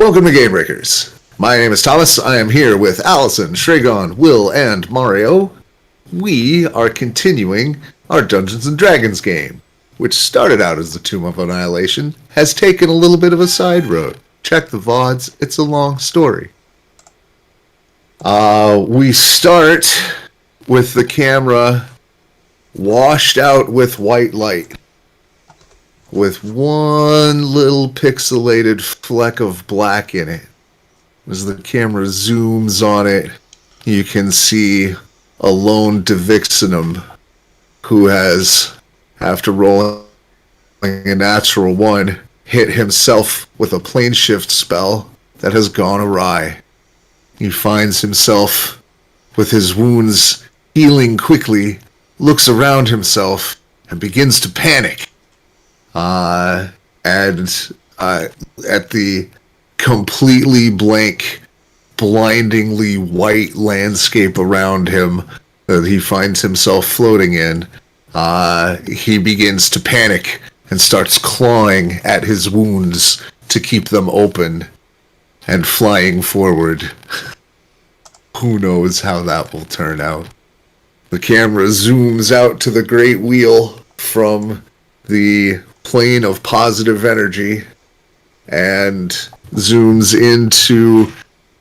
Welcome to Gamebreakers. My name is Thomas. I am here with Allison, Shragon, Will, and Mario. We are continuing our Dungeons & Dragons game, which started out as the Tomb of Annihilation, has taken a little bit of a side road. Check the VODs, it's a long story. We start with the camera washed out with white light, with one little pixelated fleck of black in it. As the camera zooms on it, you can see a lone Divixinum who has, after rolling a natural one, hit himself with a plane shift spell that has gone awry. He finds himself with his wounds healing quickly, looks around himself, and begins to panic. At the completely blank, blindingly white landscape around him that he finds himself floating in, he begins to panic and starts clawing at his wounds to keep them open and flying forward. Who knows how that will turn out? The camera zooms out to the Great Wheel from the plane of positive energy and zooms into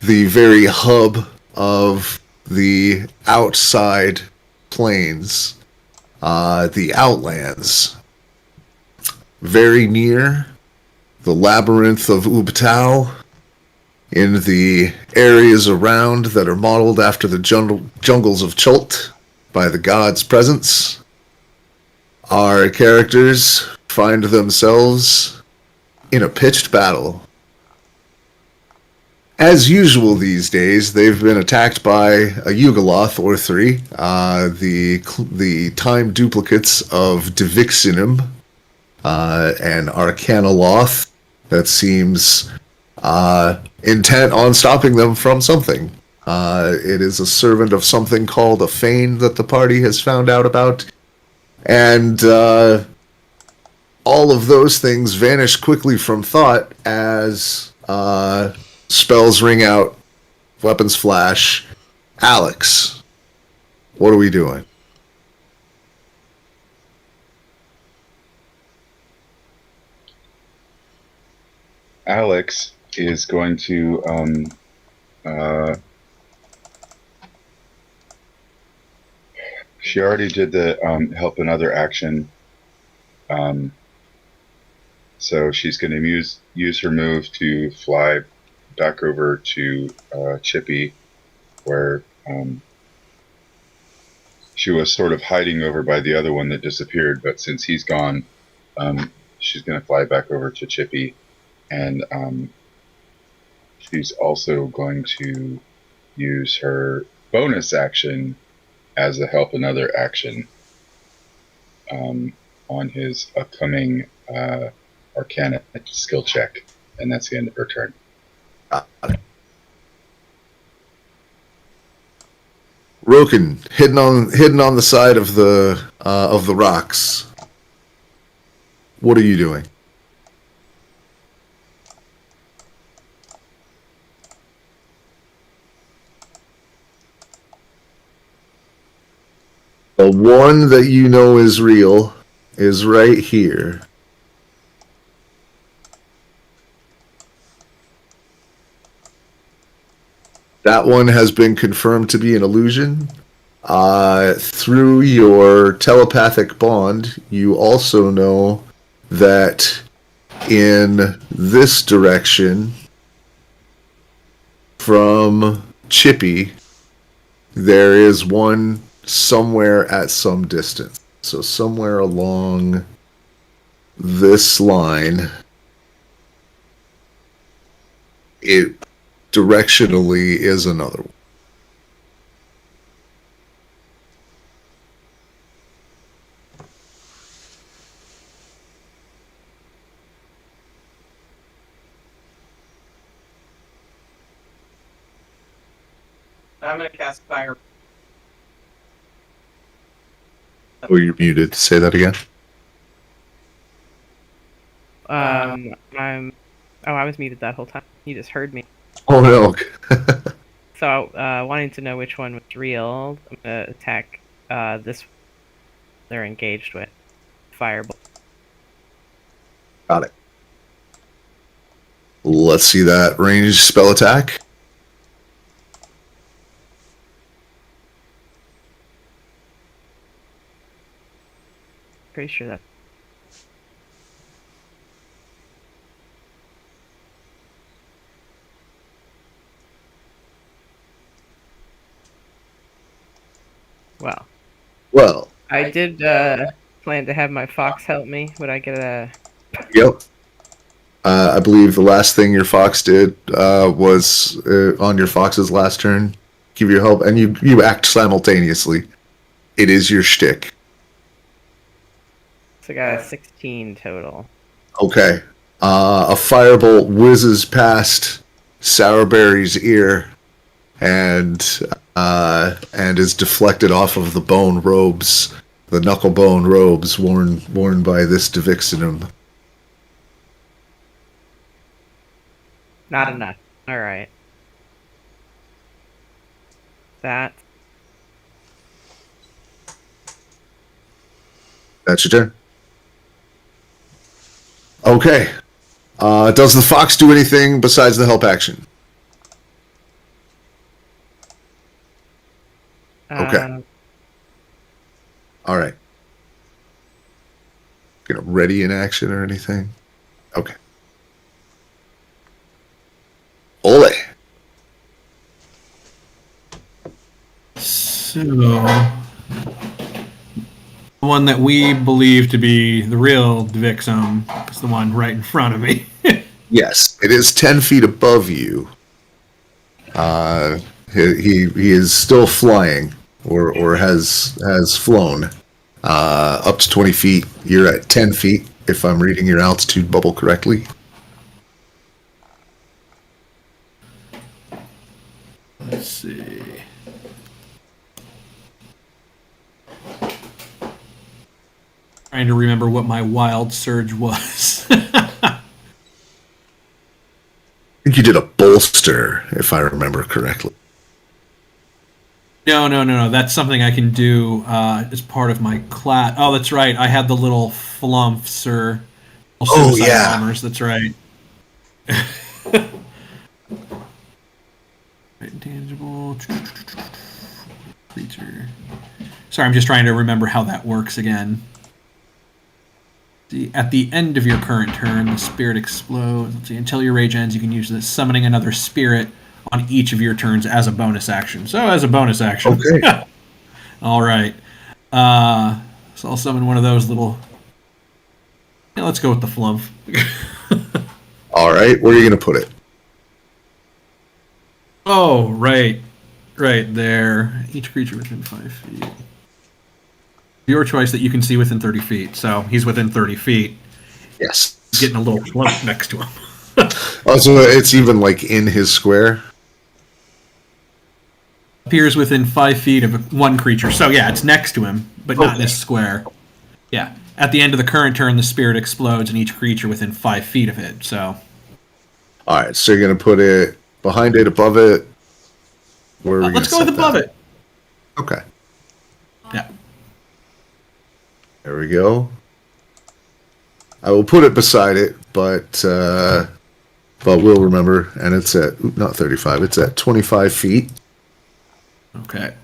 the very hub of the outside planes, the Outlands. Very near the labyrinth of Ubtao, in the areas around that are modeled after the jungles of Chult by the god's presence, our characters find themselves in a pitched battle. As usual these days, they've been attacked by a Yugoloth or three, the time duplicates of Divixinum, an Arcanoloth that seems intent on stopping them from something. It is a servant of something called a Fane that the party has found out about, and all of those things vanish quickly from thought as spells ring out, weapons flash. Alex, what are we doing? Alex is going to she already did the help another action, so she's going to use her move to fly back over to Chippy, where she was sort of hiding over by the other one that disappeared, but since he's gone, she's going to fly back over to Chippy, and she's also going to use her bonus action as a help another action on his upcoming Arcana skill check, and that's the end of her turn. Roken, hidden on the side of the rocks. What are you doing? The one that you know is real is right here. That one has been confirmed to be an illusion. Through your telepathic bond, you also know that in this direction, from Chippy, there is one somewhere at some distance. So somewhere along this line, it directionally is another one. I'm going to cast Fire. Oh, you're muted. Say that again. I'm Oh, I was muted that whole time. You just heard me. Oh no. So, wanting to know which one was real, I'm gonna attack this they're engaged with. Firebolt. Got it. Let's see that ranged spell attack. Pretty sure that. Well, I did plan to have my fox help me. Would I get a... Yep. I believe the last thing your fox did was on your fox's last turn, give you help, and you act simultaneously. It is your shtick. So I got a 16 total. Okay. A firebolt whizzes past Sourberry's ear and is deflected off of the bone robes, the knuckle bone robes worn by this Divixinum. Not enough. Alright. That. That's your turn. Okay. Does the fox do anything besides the help action? Okay. All right. Gonna ready in action or anything? Okay. Ole. So, the one that we believe to be the real Divixum is the one right in front of me. Yes, it is 10 feet above you. He is still flying, or has flown up to 20 feet. You're at 10 feet, if I'm reading your altitude bubble correctly. Let's see. Trying to remember what my wild surge was. I think you did a bolster, if I remember correctly. No. That's something I can do as part of my class. Oh, that's right. I had the little flumps or suicide yeah. bombers. That's right. Intangible creature. Sorry, I'm just trying to remember how that works again. At the end of your current turn, the spirit explodes. Let's see, until your rage ends, you can use this, summoning another spirit on each of your turns as a bonus action. So, as a bonus action. Okay. All right. So, I'll summon one of those little... Yeah, let's go with the flump. All right, where are you going to put it? Oh, right. Right there. Each creature within 5 feet. Your choice that you can see within 30 feet. So he's within 30 feet. Yes. He's getting a little clump next to him. Oh, so it's even like in his square? Appears within 5 feet of one creature. So yeah, it's next to him, but not in this square. Yeah. At the end of the current turn, the spirit explodes and each creature within 5 feet of it. So. All right, so you're going to put it behind it, above it? Where are we let's go with above it. Okay. Yeah. There we go. I will put it beside it, but we'll remember. And it's at not 35. It's at 25 feet. Okay.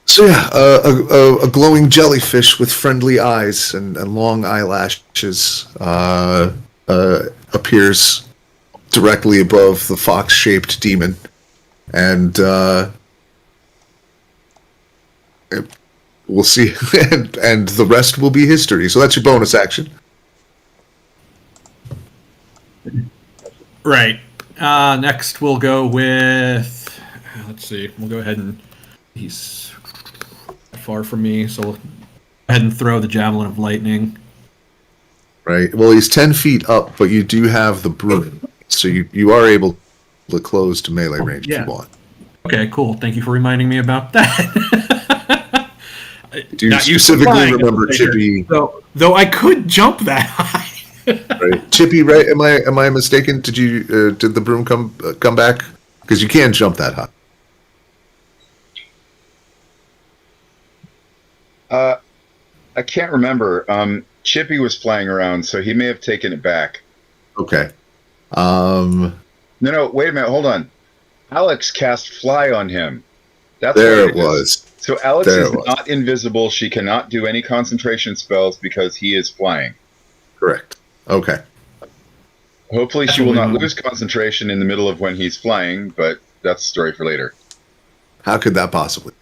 So yeah, a glowing jellyfish with friendly eyes and long eyelashes appears directly above the fox-shaped demon, and we'll see, and the rest will be history. So that's your bonus action. Right. Next, we'll go with... Let's see. We'll go ahead and... He's far from me, so we'll go ahead and throw the Javelin of Lightning. Right. Well, he's 10 feet up, but you do have the broom, so you are able to close to melee range if you want. Okay, cool. Thank you for reminding me about that. Do you specifically remember Chippy? Though I could jump that high. Right. Chippy, right? Am I mistaken? Did the broom come back? Because you can't jump that high. I can't remember. Chippy was flying around, so he may have taken it back. Okay. No, wait a minute. Hold on. Alex cast fly on him. That's There what it was. So Alex There is it was. not invisible. She cannot do any concentration spells because he is flying. Correct. Okay. Hopefully That's she what will we not want. lose concentration in the middle of when he's flying, but that's a story for later. How could that possibly?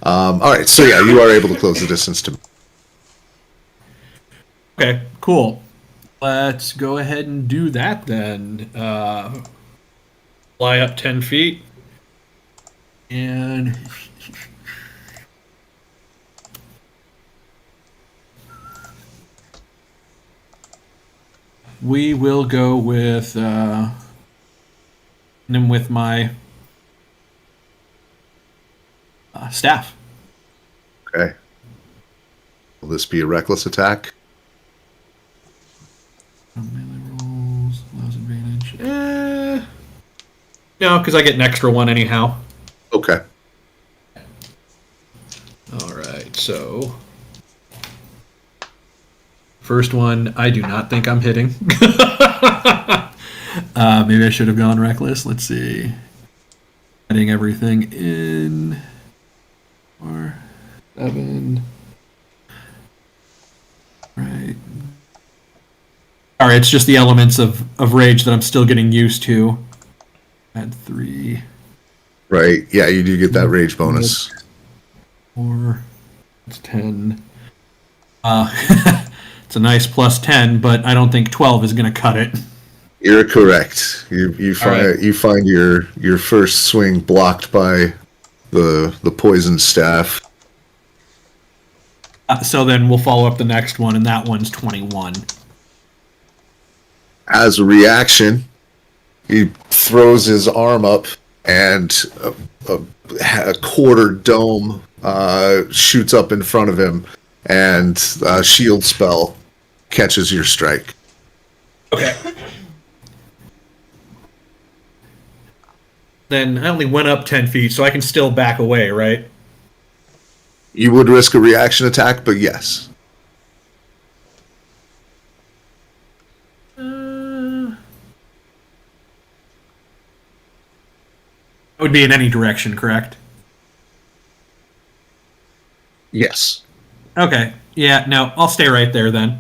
All right. So yeah, you are able to close the distance to. Okay, cool. Let's go ahead and do that then. Fly up 10 feet. And we will go with him with my staff. Okay. Will this be a reckless attack? Melee rolls, allows advantage. No, because I get an extra one anyhow. Okay. All right, so first one, I do not think I'm hitting. Maybe I should have gone reckless. Let's see. Adding everything in. 4, 7. Right. All right, it's just the elements of rage that I'm still getting used to. Add 3. Right. Yeah, you do get that rage bonus. 4. It's 10. It's a nice plus 10, but I don't think 12 is going to cut it. You're correct. You find right. you find your first swing blocked by the poison staff. So then we'll follow up the next one, and that one's 21. As a reaction, he throws his arm up, and a quarter dome shoots up in front of him, and a shield spell catches your strike. Okay. Then I only went up 10 feet, so I can still back away, right? You would risk a reaction attack, but yes. It would be in any direction, correct? Yes. Okay. Yeah, no, I'll stay right there then.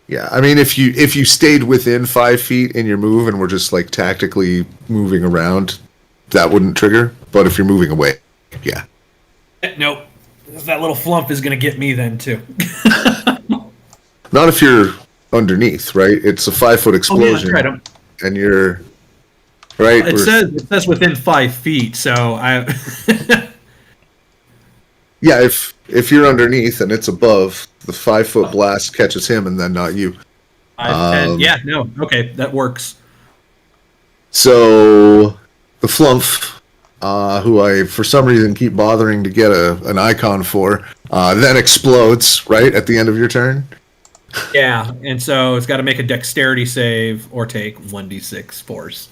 Yeah, I mean, if you stayed within 5 feet in your move and were just like tactically moving around, that wouldn't trigger. But if you're moving away, yeah. Nope. That little flump is going to get me then, too. Not if you're underneath, right? It's a 5-foot explosion, that's right. and you're right. It says within 5 feet, so I. Yeah, if you're underneath and it's above, the 5-foot blast catches him and then not you. 5, 10. Yeah, no. Okay, that works. So the flump, who I for some reason keep bothering to get an icon for, then explodes right at the end of your turn. Yeah, and so it's got to make a dexterity save or take 1d6 force.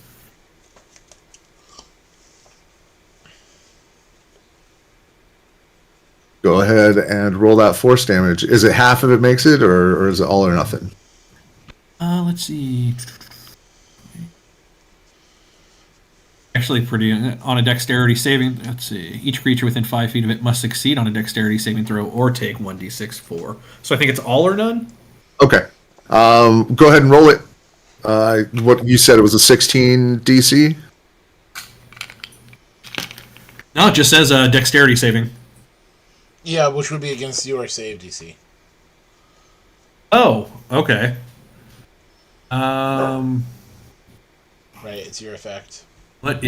Go ahead and roll that force damage. Is it half of it makes it, or is it all or nothing? Let's see. Actually, pretty on a dexterity saving. Let's see. Each creature within 5 feet of it must succeed on a dexterity saving throw or take 1d6 4. So I think it's all or none. Okay. Go ahead and roll it. What you said, it was a 16 DC? No, it just says dexterity saving. Yeah, which would be against your save DC. Oh, okay. Right, it's your effect. What's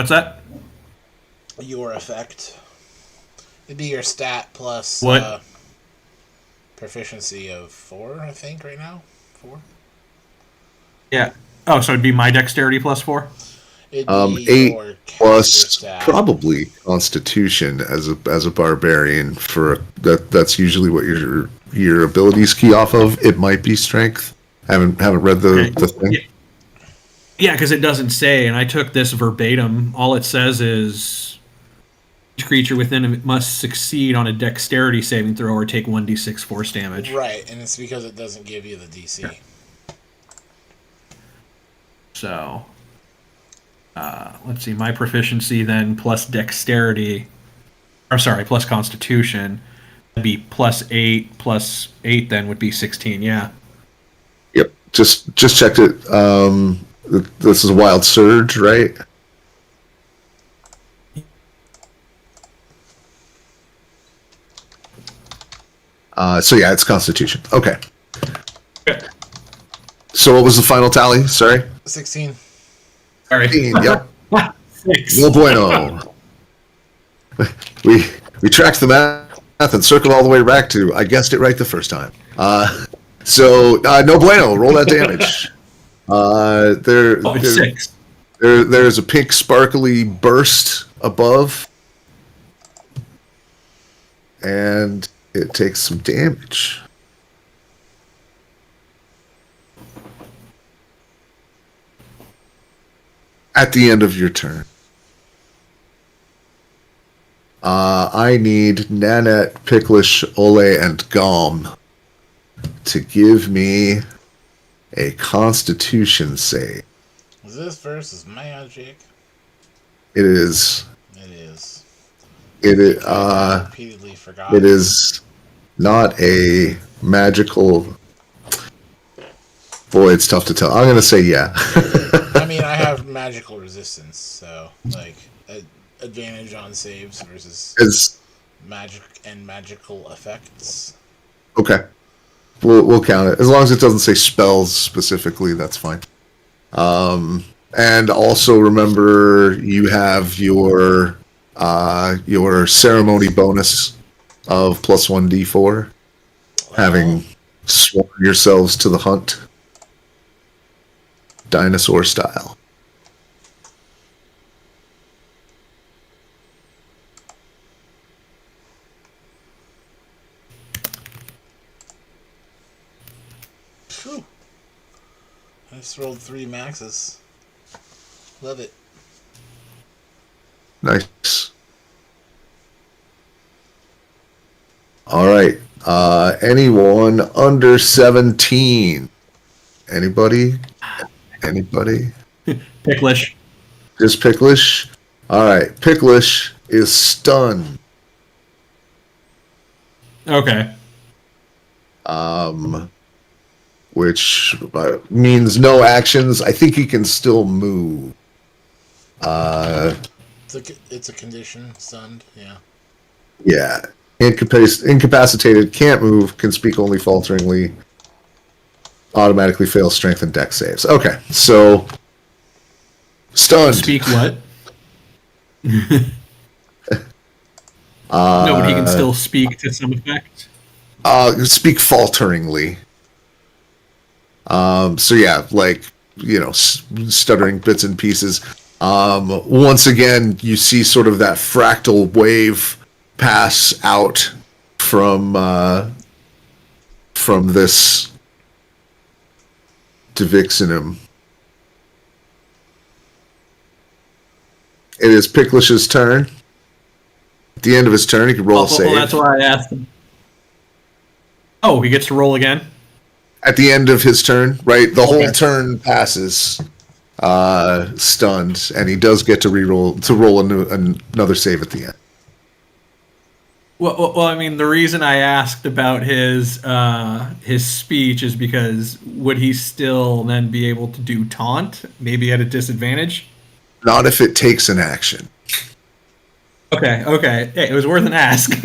that? Your effect. It'd be your stat plus What? proficiency of 4, I think, right now. 4? Yeah. Oh, so it'd be my dexterity plus 4? It'd be 8 your plus stat. probably Constitution as a barbarian for that's usually what your abilities key off of. It might be strength. Haven't read the thing. Yeah, because it doesn't say, and I took this verbatim. All it says is each creature within it must succeed on a dexterity saving throw or take 1d6 force damage. Right, and it's because it doesn't give you the DC. So, let's see. My proficiency then plus dexterity, plus constitution, would be +8. +8 then would be 16. Yeah. Yep. Just checked it. This is a wild surge, right? So yeah, it's Constitution. Okay. So what was the final tally? Sorry. 16. All right. Yep. 6. No bueno. We tracked the math and circled all the way back to I guessed it right the first time. So no bueno. Roll that damage. It's 6. There's a pink sparkly burst above, and it takes some damage. At the end of your turn. I need Nanette, Picklish, Ole, and Gom to give me a Constitution save. Is this versus magic? It is. It is. I repeatedly forgot. It is not a magical. Boy, it's tough to tell. I'm gonna say yeah. I mean, I have magical resistance, so like advantage on saves versus magic and magical effects. Okay, we'll count it as long as it doesn't say spells specifically. That's fine. And also remember you have your ceremony bonus of +1d4, having sworn yourselves to the hunt, dinosaur style. Whew. I just rolled 3 maxes. Love it. Nice. All right. Anyone under 17? Anybody? Picklish. Just Picklish? All right. Picklish is stunned. Okay. Which means no actions. I think he can still move. It's a condition, stunned, yeah. Yeah. Incapacitated, can't move, can speak only falteringly, automatically fails strength and dex saves. Okay, so stunned. Speak what? No, but he can still speak to some effect. Speak falteringly. So yeah, like, stuttering bits and pieces. Once again, you see sort of that fractal wave pass out from this Divixinum. It is Picklish's turn. At the end of his turn, he can roll a save. Well, that's why I asked him. Oh, he gets to roll again? At the end of his turn, right? The whole turn passes stunned, and he does get to roll another save at the end. Well, I mean, the reason I asked about his speech is because would he still then be able to do taunt, maybe at a disadvantage? Not if it takes an action. Okay. Hey, it was worth an ask.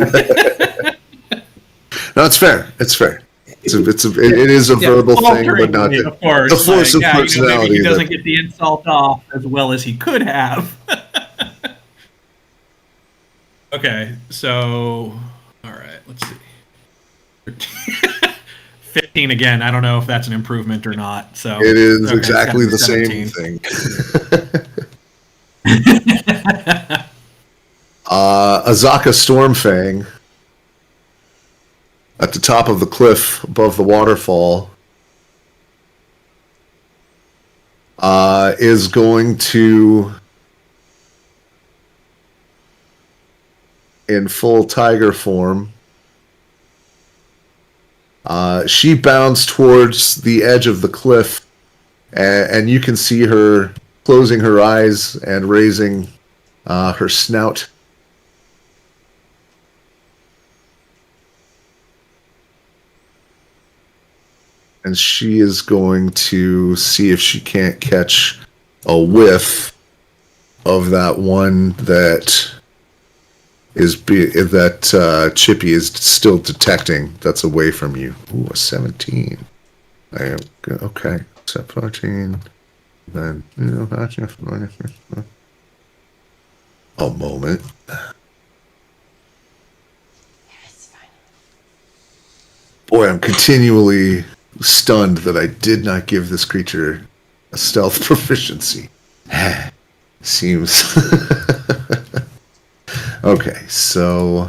No, it's fair. It is a verbal thing, but not of course. The force of personality. Maybe he doesn't get the insult off as well as he could have. Okay, so all right, let's see. 15 again. I don't know if that's an improvement or not. So it is exactly the same thing. Azaka Stormfang at the top of the cliff above the waterfall is going to, in full tiger form, she bounds towards the edge of the cliff, and you can see her closing her eyes and raising her snout. And she is going to see if she can't catch a whiff of that one that Chippy is still detecting. That's away from you. Ooh, a 17. I am okay. 14. Then a moment. Boy, I'm continually stunned that I did not give this creature a stealth proficiency. Seems okay. So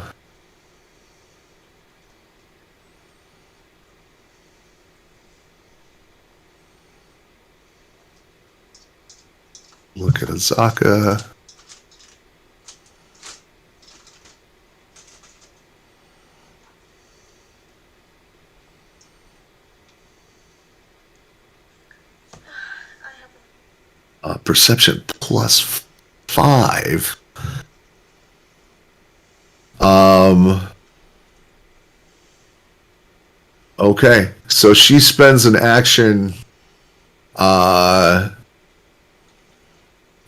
look at Azaka. Perception +5. Okay, so she spends an action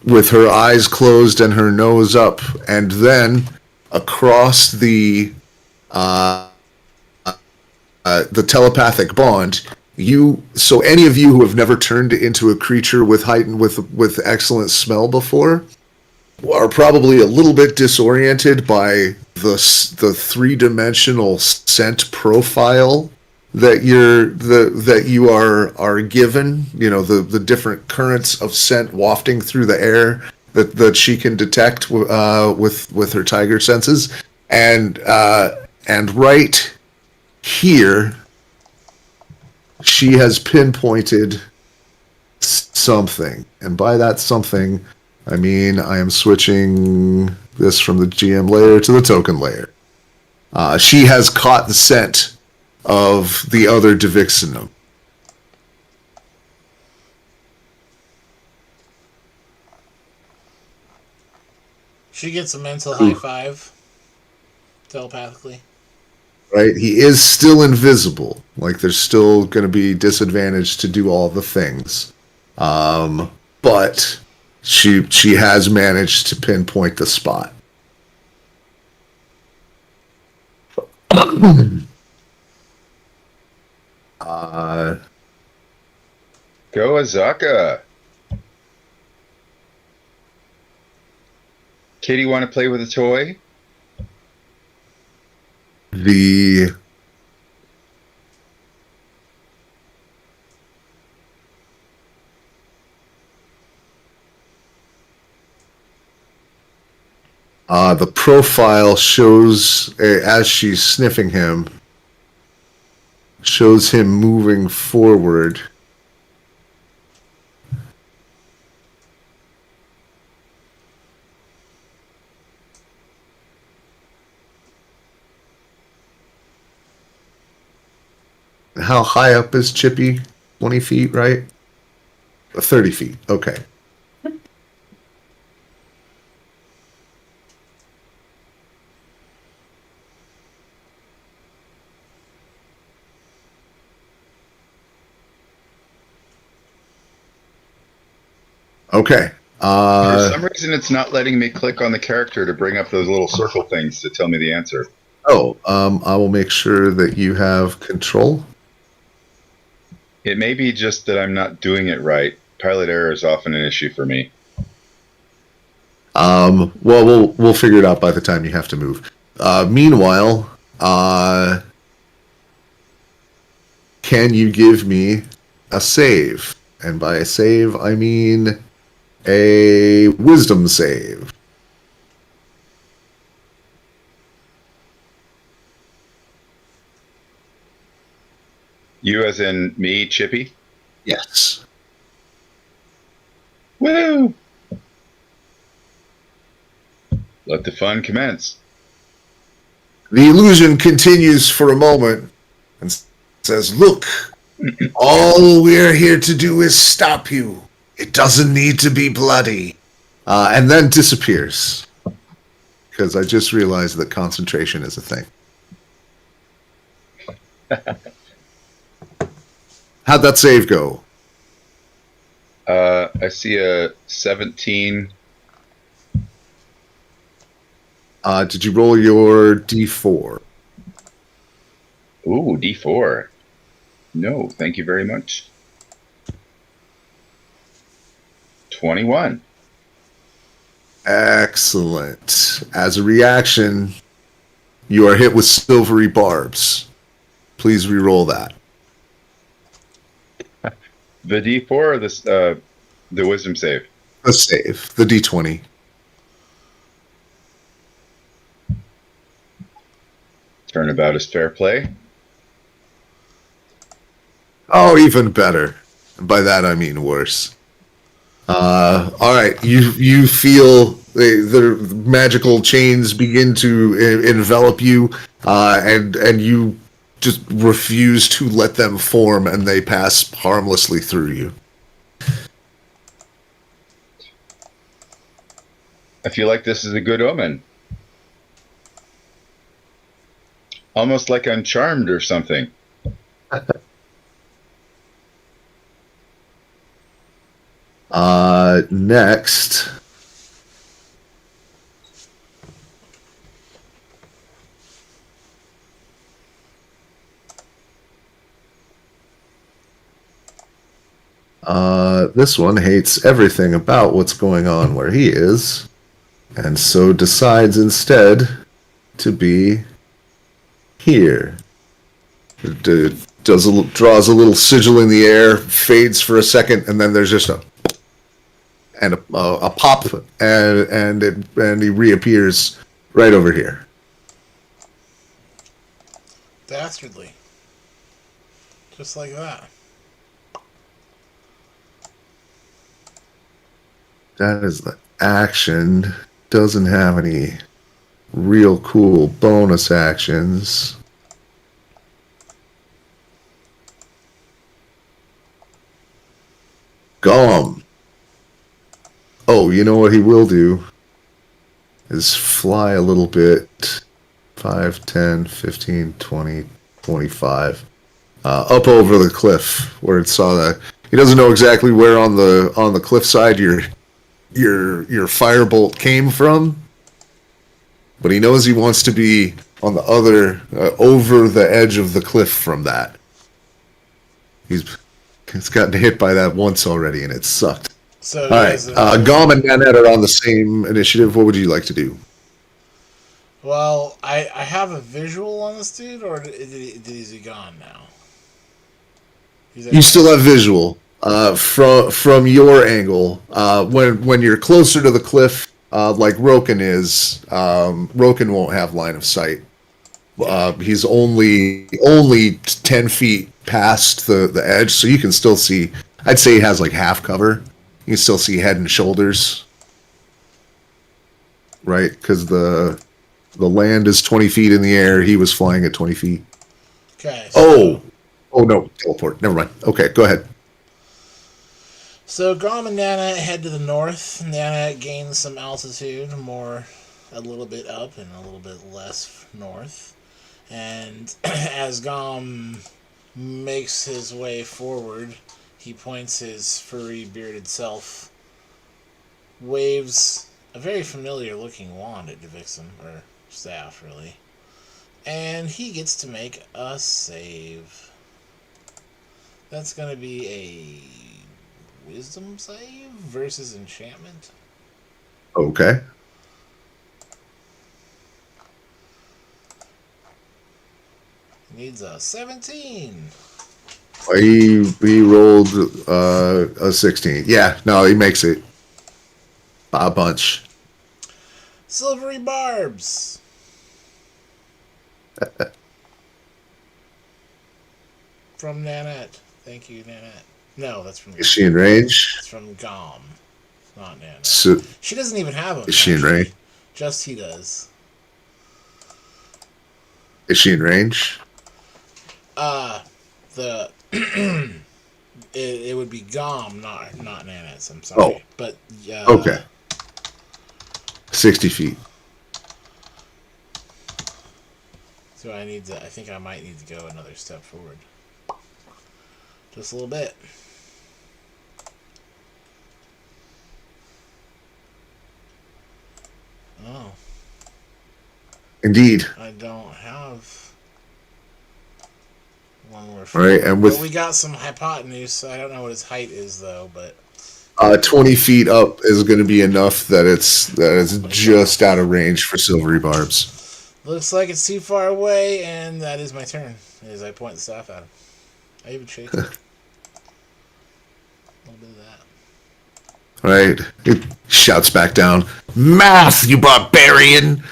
with her eyes closed and her nose up, and then across the telepathic bond, so any of you who have never turned into a creature with heightened with excellent smell before are probably a little bit disoriented by the three-dimensional scent profile that you are given. You know, the different currents of scent wafting through the air that she can detect with her tiger senses, and right here she has pinpointed something, and by that something I mean I am switching this from the GM layer to the token layer. She has caught the scent of the other Divixinum. She gets a mental high five telepathically. Right? He is still invisible. Like, there's still going to be disadvantage to do all the things. But she has managed to pinpoint the spot. Go Azaka. Kitty, want to play with a toy? The profile shows, as she's sniffing him, shows him moving forward. How high up is Chippy? 20 feet, right? 30 feet. Okay. Okay. For some reason, it's not letting me click on the character to bring up those little circle things to tell me the answer. I will make sure that you have control. It may be just that I'm not doing it right. Pilot error is often an issue for me. Well, we'll figure it out by the time you have to move. Meanwhile, can you give me a save? And by a save, I mean a wisdom save. You as in me, Chippy? Yes. Woo! Let the fun commence. The illusion continues for a moment and says, "Look, all we're here to do is stop you. It doesn't need to be bloody." And then disappears. Because I just realized that concentration is a thing. How'd that save go? I see a 17. Did you roll your d4? Ooh, D4. No, thank you very much. 21. Excellent. As a reaction, you are hit with silvery barbs. Please re-roll that. The D4 or the wisdom save? The save, the d20. Turnabout is fair play. Oh, even better. And by that I mean worse. All right, you feel the magical chains begin to envelop you, and you just refuse to let them form, and they pass harmlessly through you. I feel like this is a good omen. Almost like I'm charmed or something. Next. This one hates everything about what's going on where he is, and so decides instead to be here. Draws a little sigil in the air, fades for a second, and then there's just a pop, and he reappears right over here. Dastardly. Just like that. That is the action. Doesn't have any real cool bonus actions. Gum. Oh, you know what he will do? Is fly a little bit. 5, 10, 15, 20, 25. Up over the cliff where it saw that. He doesn't know exactly where on the cliffside your firebolt came from, but he knows he wants to be on the other over the edge of the cliff from that. He's gotten hit by that once already, and it sucked. So All right, Gom and Nanette are on the same initiative. What would you like to do? Well, I have a visual on this dude, or is he gone now? You still have visual from your angle. When you're closer to the cliff, like Roken is, Roken won't have line of sight. He's only 10 feet past the edge, so you can still see. I'd say he has like half cover. You can still see head and shoulders, right? Because the land is 20 feet in the air. He was flying at 20 feet. Okay. So, oh no, teleport. Never mind. Okay, go ahead. So Grom and Nana head to the north. Nana gains some altitude, a little bit up and a little bit less north. And as Gom makes his way forward, he points his furry, bearded self, waves a very familiar looking wand at Devixen, or staff, really. And he gets to make a save. That's going to be a wisdom save versus enchantment. Okay. Needs a 17. He rolled a 16. Yeah, no, he makes it. A bunch. Silvery barbs. from Nanette. Thank you, Nanette. No, that's from Is she in range? It's from Gom, not Nanette. So, She doesn't even have him. is she in Actually, range? just he does. Is she in range? The it would be Gom, not Nanette. I'm sorry, Oh. but Okay. 60 feet. So I need to. I think I might need to go another step forward, just a little bit. Oh, Indeed. I don't have one more. Right, and with- But we got some hypotenuse. I don't know what his height is though, but 20 feet up is going to be enough that it's just out of range for silvery barbs. looks like it's too far away, and that is my turn. As I point the staff at him, I even shake it. A little bit of that. Right? It shouts back down, "Math, you barbarian!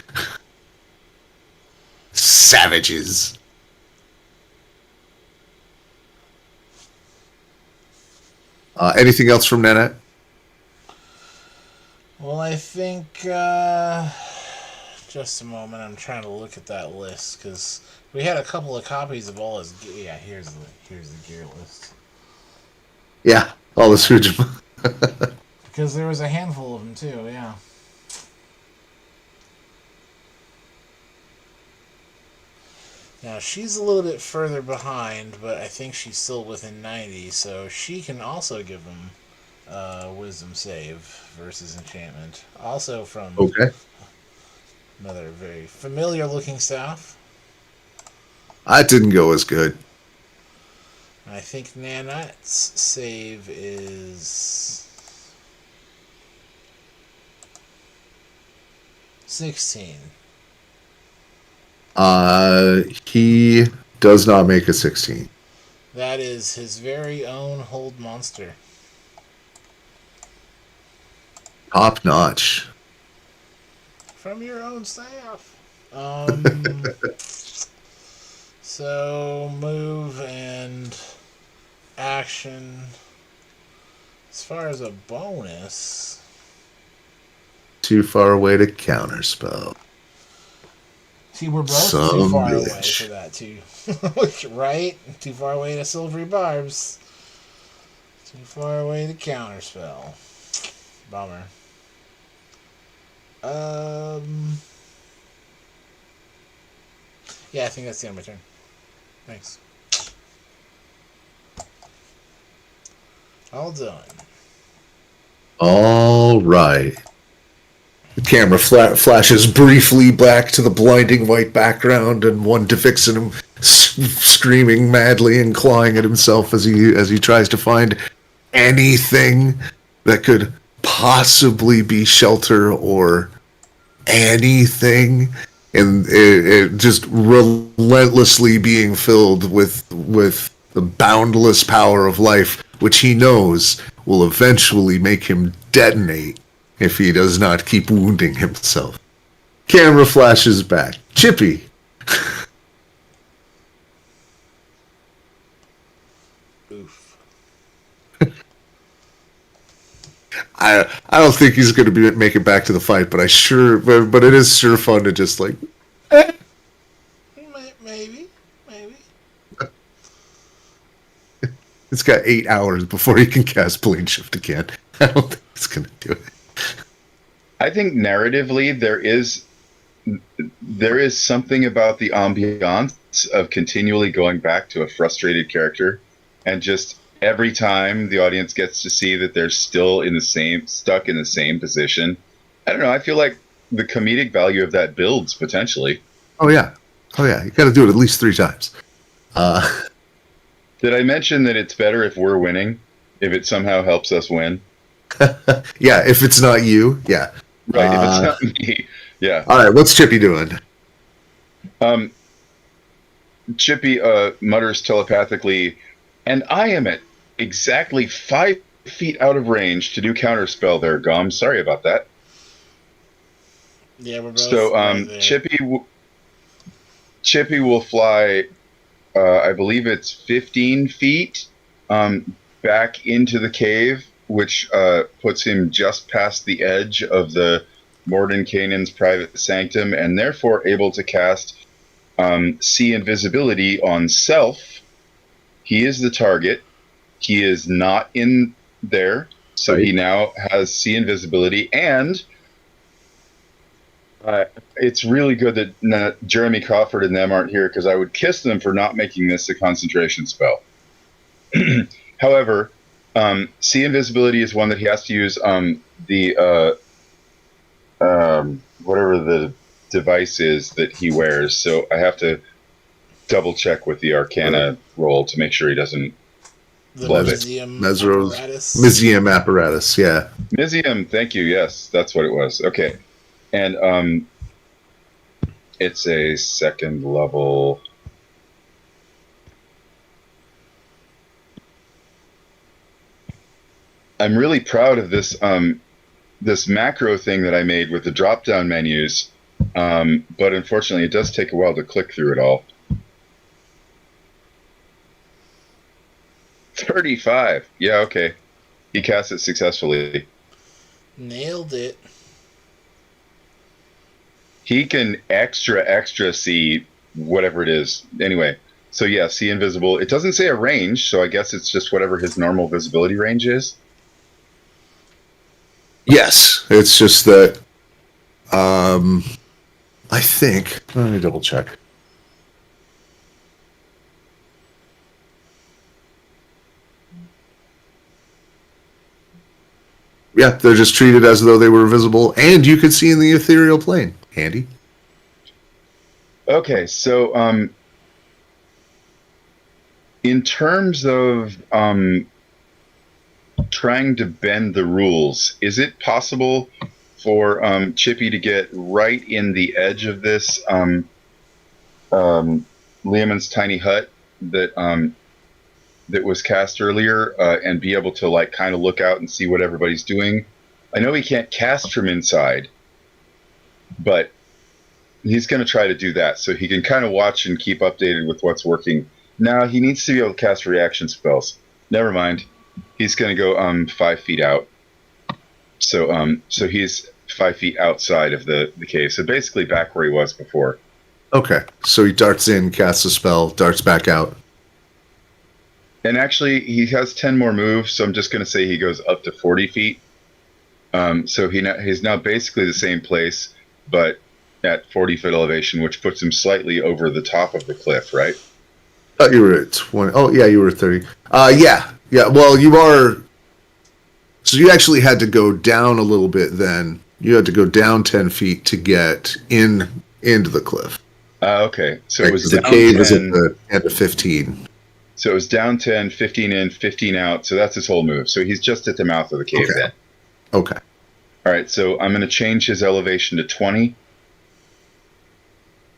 Savages!" Anything else from Nanette? Well, I think just a moment. I'm trying to look at that list because we had a couple of copies of all his. Yeah, here's the gear list. Yeah, all this huge. Because there was a handful of them too. Yeah. Now she's a little bit further behind, but I think she's still within 90, so she can also give him wisdom save versus enchantment. Also from Okay. another very familiar looking staff. That didn't go as good. I think Nanette's save is 16. He does not make a 16. That is his very own hold monster. Top notch. From your own staff. So move and action. As far as a bonus, Too far away to counterspell. see, we're both Some too far away bitch. for that too. Right? Too far away to silvery barbs. Too far away to counterspell. Bummer. Yeah, I think that's the end of my turn. Thanks. All done. All right. The camera flashes briefly back to the blinding white background, and one depicts him screaming madly and clawing at himself as he tries to find anything that could possibly be shelter or anything, and it just relentlessly being filled with the boundless power of life, which he knows will eventually make him detonate if he does not keep wounding himself. Camera flashes back. Chippy. Oof. I don't think he's going to make it back to the fight, but but it is sure fun to just like, Maybe. it's got 8 hours before he can cast Plane Shift again. I don't think he's going to do it. I think narratively there is something about the ambiance of continually going back to a frustrated character, and just every time the audience gets to see that they're still stuck in the same position. I don't know. I feel like the comedic value of that builds potentially. Oh yeah. You got to do it at least 3 times. Did I mention that it's better if we're winning, if it somehow helps us win? Yeah, if it's not you, yeah. Right. If it's not me, yeah. All right, what's Chippy doing? Chippy mutters telepathically, and I am at exactly 5 feet out of range to do counterspell there, Gum. Sorry about that. Yeah, we're both So right there. Chippy will fly I believe it's 15 feet back into the cave, which puts him just past the edge of the Mordenkainen's private sanctum, and therefore able to cast see invisibility on self. He is the target. He is not in there, so Right. he now has see invisibility, and it's really good that Jeremy Crawford and them aren't here, because I would kiss them for not making this a concentration spell. However, see invisibility is one that he has to use whatever the device is that he wears. So I have to double check with the Arcana roll to make sure he doesn't. The Love it. museum Mesros, apparatus. Museum apparatus, yeah. Mizium, thank you. Yes, that's what it was. Okay, and it's a second level. I'm really proud of this this macro thing that I made with the drop down menus, but unfortunately, it does take a while to click through it all. 35. Yeah, okay. He cast it successfully. Nailed it. He can extra see whatever it is. Anyway, so yeah, see invisible. It doesn't say a range, so I guess it's just whatever his normal visibility range is. Yes, it's just that. I think. Let me double check. Yeah, they're just treated as though they were visible, and you could see in the ethereal plane. Handy. Okay, so in terms of trying to bend the rules, is it possible for Chippy to get right in the edge of this Liamon's tiny hut that that was cast earlier, and be able to like kind of look out and see what everybody's doing? I know he can't cast from inside, but he's going to try to do that so he can kind of watch and keep updated with what's working. Now he needs to be able to cast reaction spells. Never mind. He's going to go 5 feet out. So so he's 5 feet outside of the cave. So basically back where he was before. Okay, so he darts in, casts a spell, darts back out. And actually, he has 10 more moves, so I'm just going to say he goes up to 40 feet. So he's now basically the same place, but at 40-foot elevation, which puts him slightly over the top of the cliff, right? Oh, you were at 20. Oh, yeah, you were at 30. Yeah. Well, you are. So you actually had to go down a little bit then. You had to go down 10 feet to get into the cliff. Okay. So it was the down cave 10. is at the end of 15. So it was down 10, 15 in, 15 out. So that's his whole move. So he's just at the mouth of the cave then. Okay. All right. So I'm going to change his elevation to 20.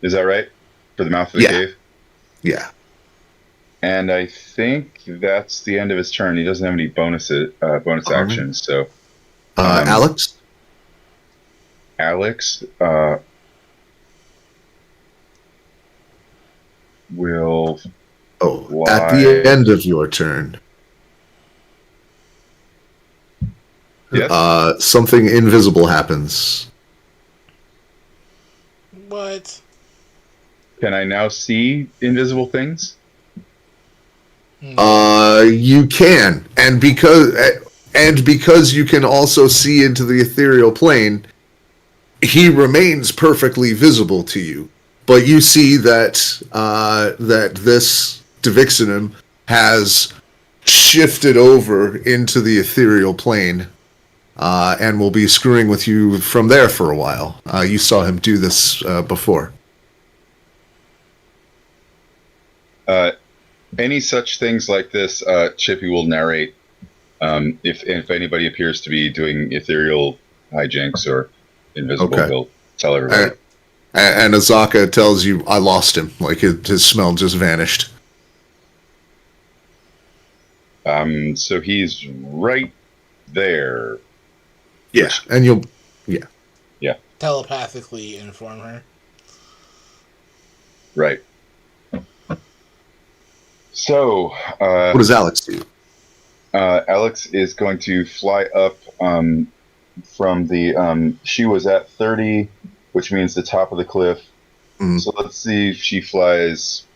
Is that right? For the mouth of the cave? Yeah. And I think that's the end of his turn. He doesn't have any bonus actions. So Alex? Alex will at the end of your turn. Yes. Something invisible happens. What? Can I now see invisible things? You can, and because you can also see into the ethereal plane, he remains perfectly visible to you. But you see that that this Devixenum has shifted over into the ethereal plane, and will be screwing with you from there for a while. You saw him do this before. Any such things like this, Chippy will narrate. If anybody appears to be doing ethereal hijinks or invisible, he'll tell everybody. And Azaka tells you, I lost him. Like, his smell just vanished. So he's right there. Yeah. And you'll... Yeah. Telepathically inform her. Right. So, What does Alex do? Alex is going to fly up from the. She was at 30, which means the top of the cliff. Mhm. So let's see if she flies.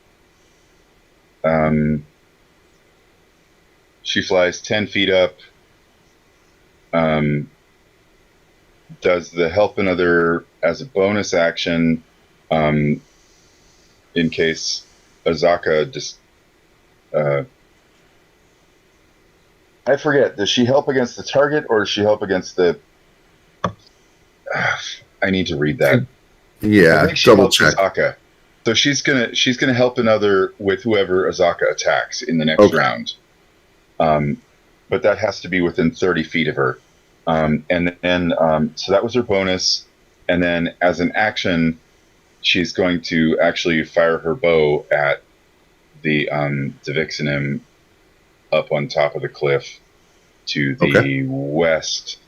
She flies 10 feet up. Does the help another as a bonus action in case Azaka just. I forget. Does she help against the target or does she help against the. I need to read that. I Yeah, think she double helps check. Azaka. So she's gonna help another with whoever Azaka attacks in the next Okay. round. But that has to be within 30 feet of her. And then so that was her bonus. And then as an action, she's going to actually fire her bow at the Vixenim up on top of the cliff to the Okay. west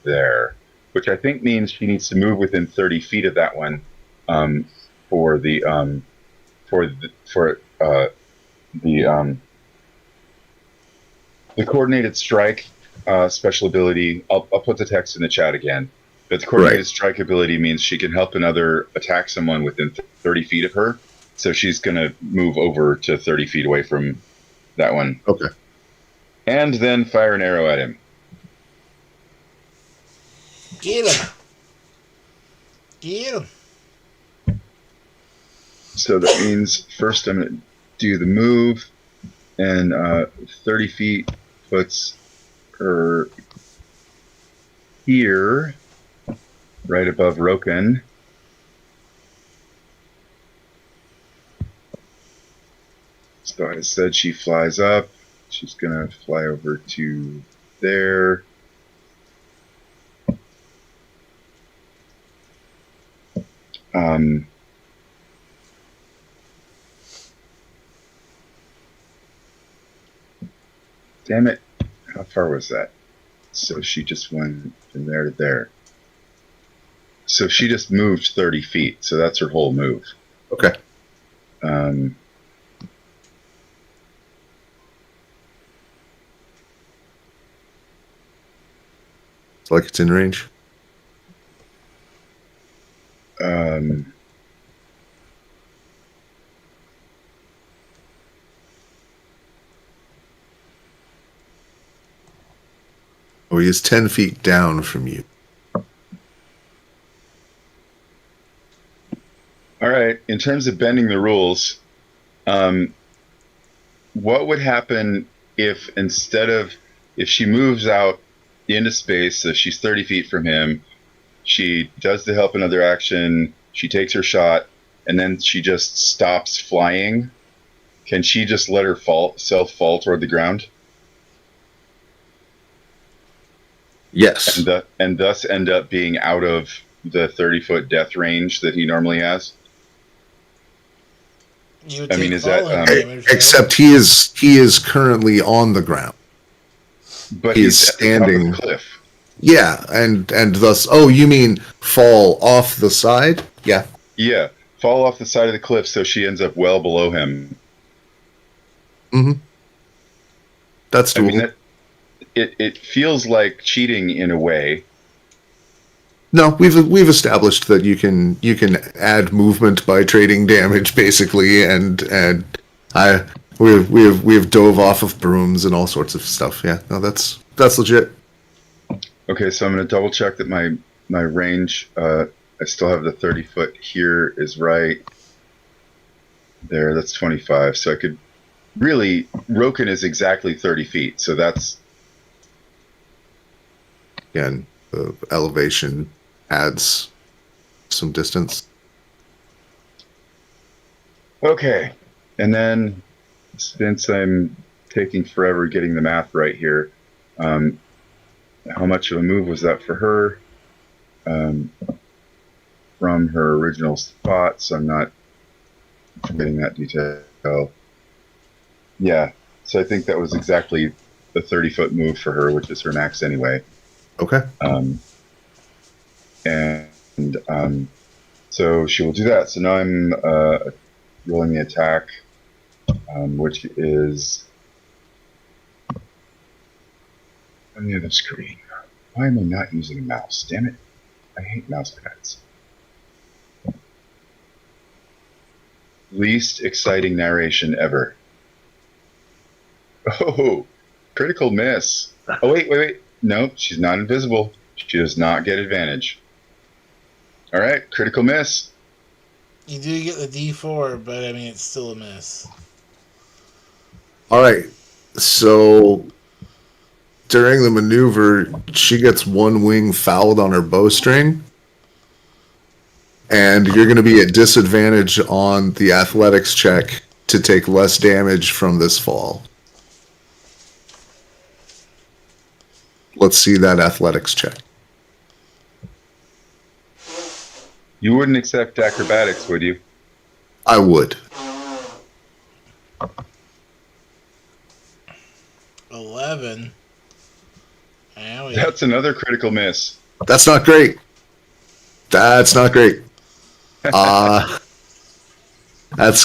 there, which I think means she needs to move within 30 feet of that one for the the coordinated strike special ability. I'll put the text in the chat again. But the coordinated Right. strike ability means she can help another attack someone within 30 feet of her. So she's going to move over to 30 feet away from that one. Okay. And then fire an arrow at him. Get him. Get him. So that means first I'm going to do the move, and 30 feet puts her here, right above Roken. So I said she flies up. She's going to fly over to there. Damn it. How far was that? So she just went from there to there. So she just moved 30 feet. So that's her whole move. Okay. It's like it's in range. Oh, he is 10 feet down from you. All right. In terms of bending the rules, what would happen if if she moves out into space, so she's 30 feet from him, she does the help another action, she takes her shot, and then she just stops flying? Can she just let her self fall toward the ground? Yes. And thus end up being out of the 30-foot death range that he normally has? You I mean, take is that falling damage, though. Except he is currently on the ground. but he he's is at the top of standing. the cliff. Yeah, and thus. Oh, you mean fall off the side? Yeah. Yeah, fall off the side of the cliff so she ends up well below him. Mm-hmm. That's I doable. mean, it feels like cheating in a way. No, we've established that you can add movement by trading damage basically, and we've dove off of brooms and all sorts of stuff. Yeah, no, that's legit. Okay, so I'm going to double check that my range. I still have the 30 foot here is right there. That's 25. So I could really Roken is exactly 30 feet. So that's Again, the elevation adds some distance. okay. And then since I'm taking forever getting the math right here, how much of a move was that for her? From her original spot, so I'm not forgetting that detail. Yeah, so I think that was exactly the 30-foot move for her, which is her max anyway. Okay. So she will do that. So now I'm rolling the attack. which is on the other screen. Why am I not using a mouse? Damn it. I hate mouse pads. Least exciting narration ever. Oh, critical miss. Oh, wait. No, she's not invisible. She does not get advantage. All right, critical miss. You do get the D4, but I mean, it's still a miss. All right. So during the maneuver, she gets one wing fouled on her bowstring, and you're going to be at disadvantage on the athletics check to take less damage from this fall. Let's see that athletics check. You wouldn't accept acrobatics, would you? I would. 11. That's another critical miss. That's not great. That's not great. That's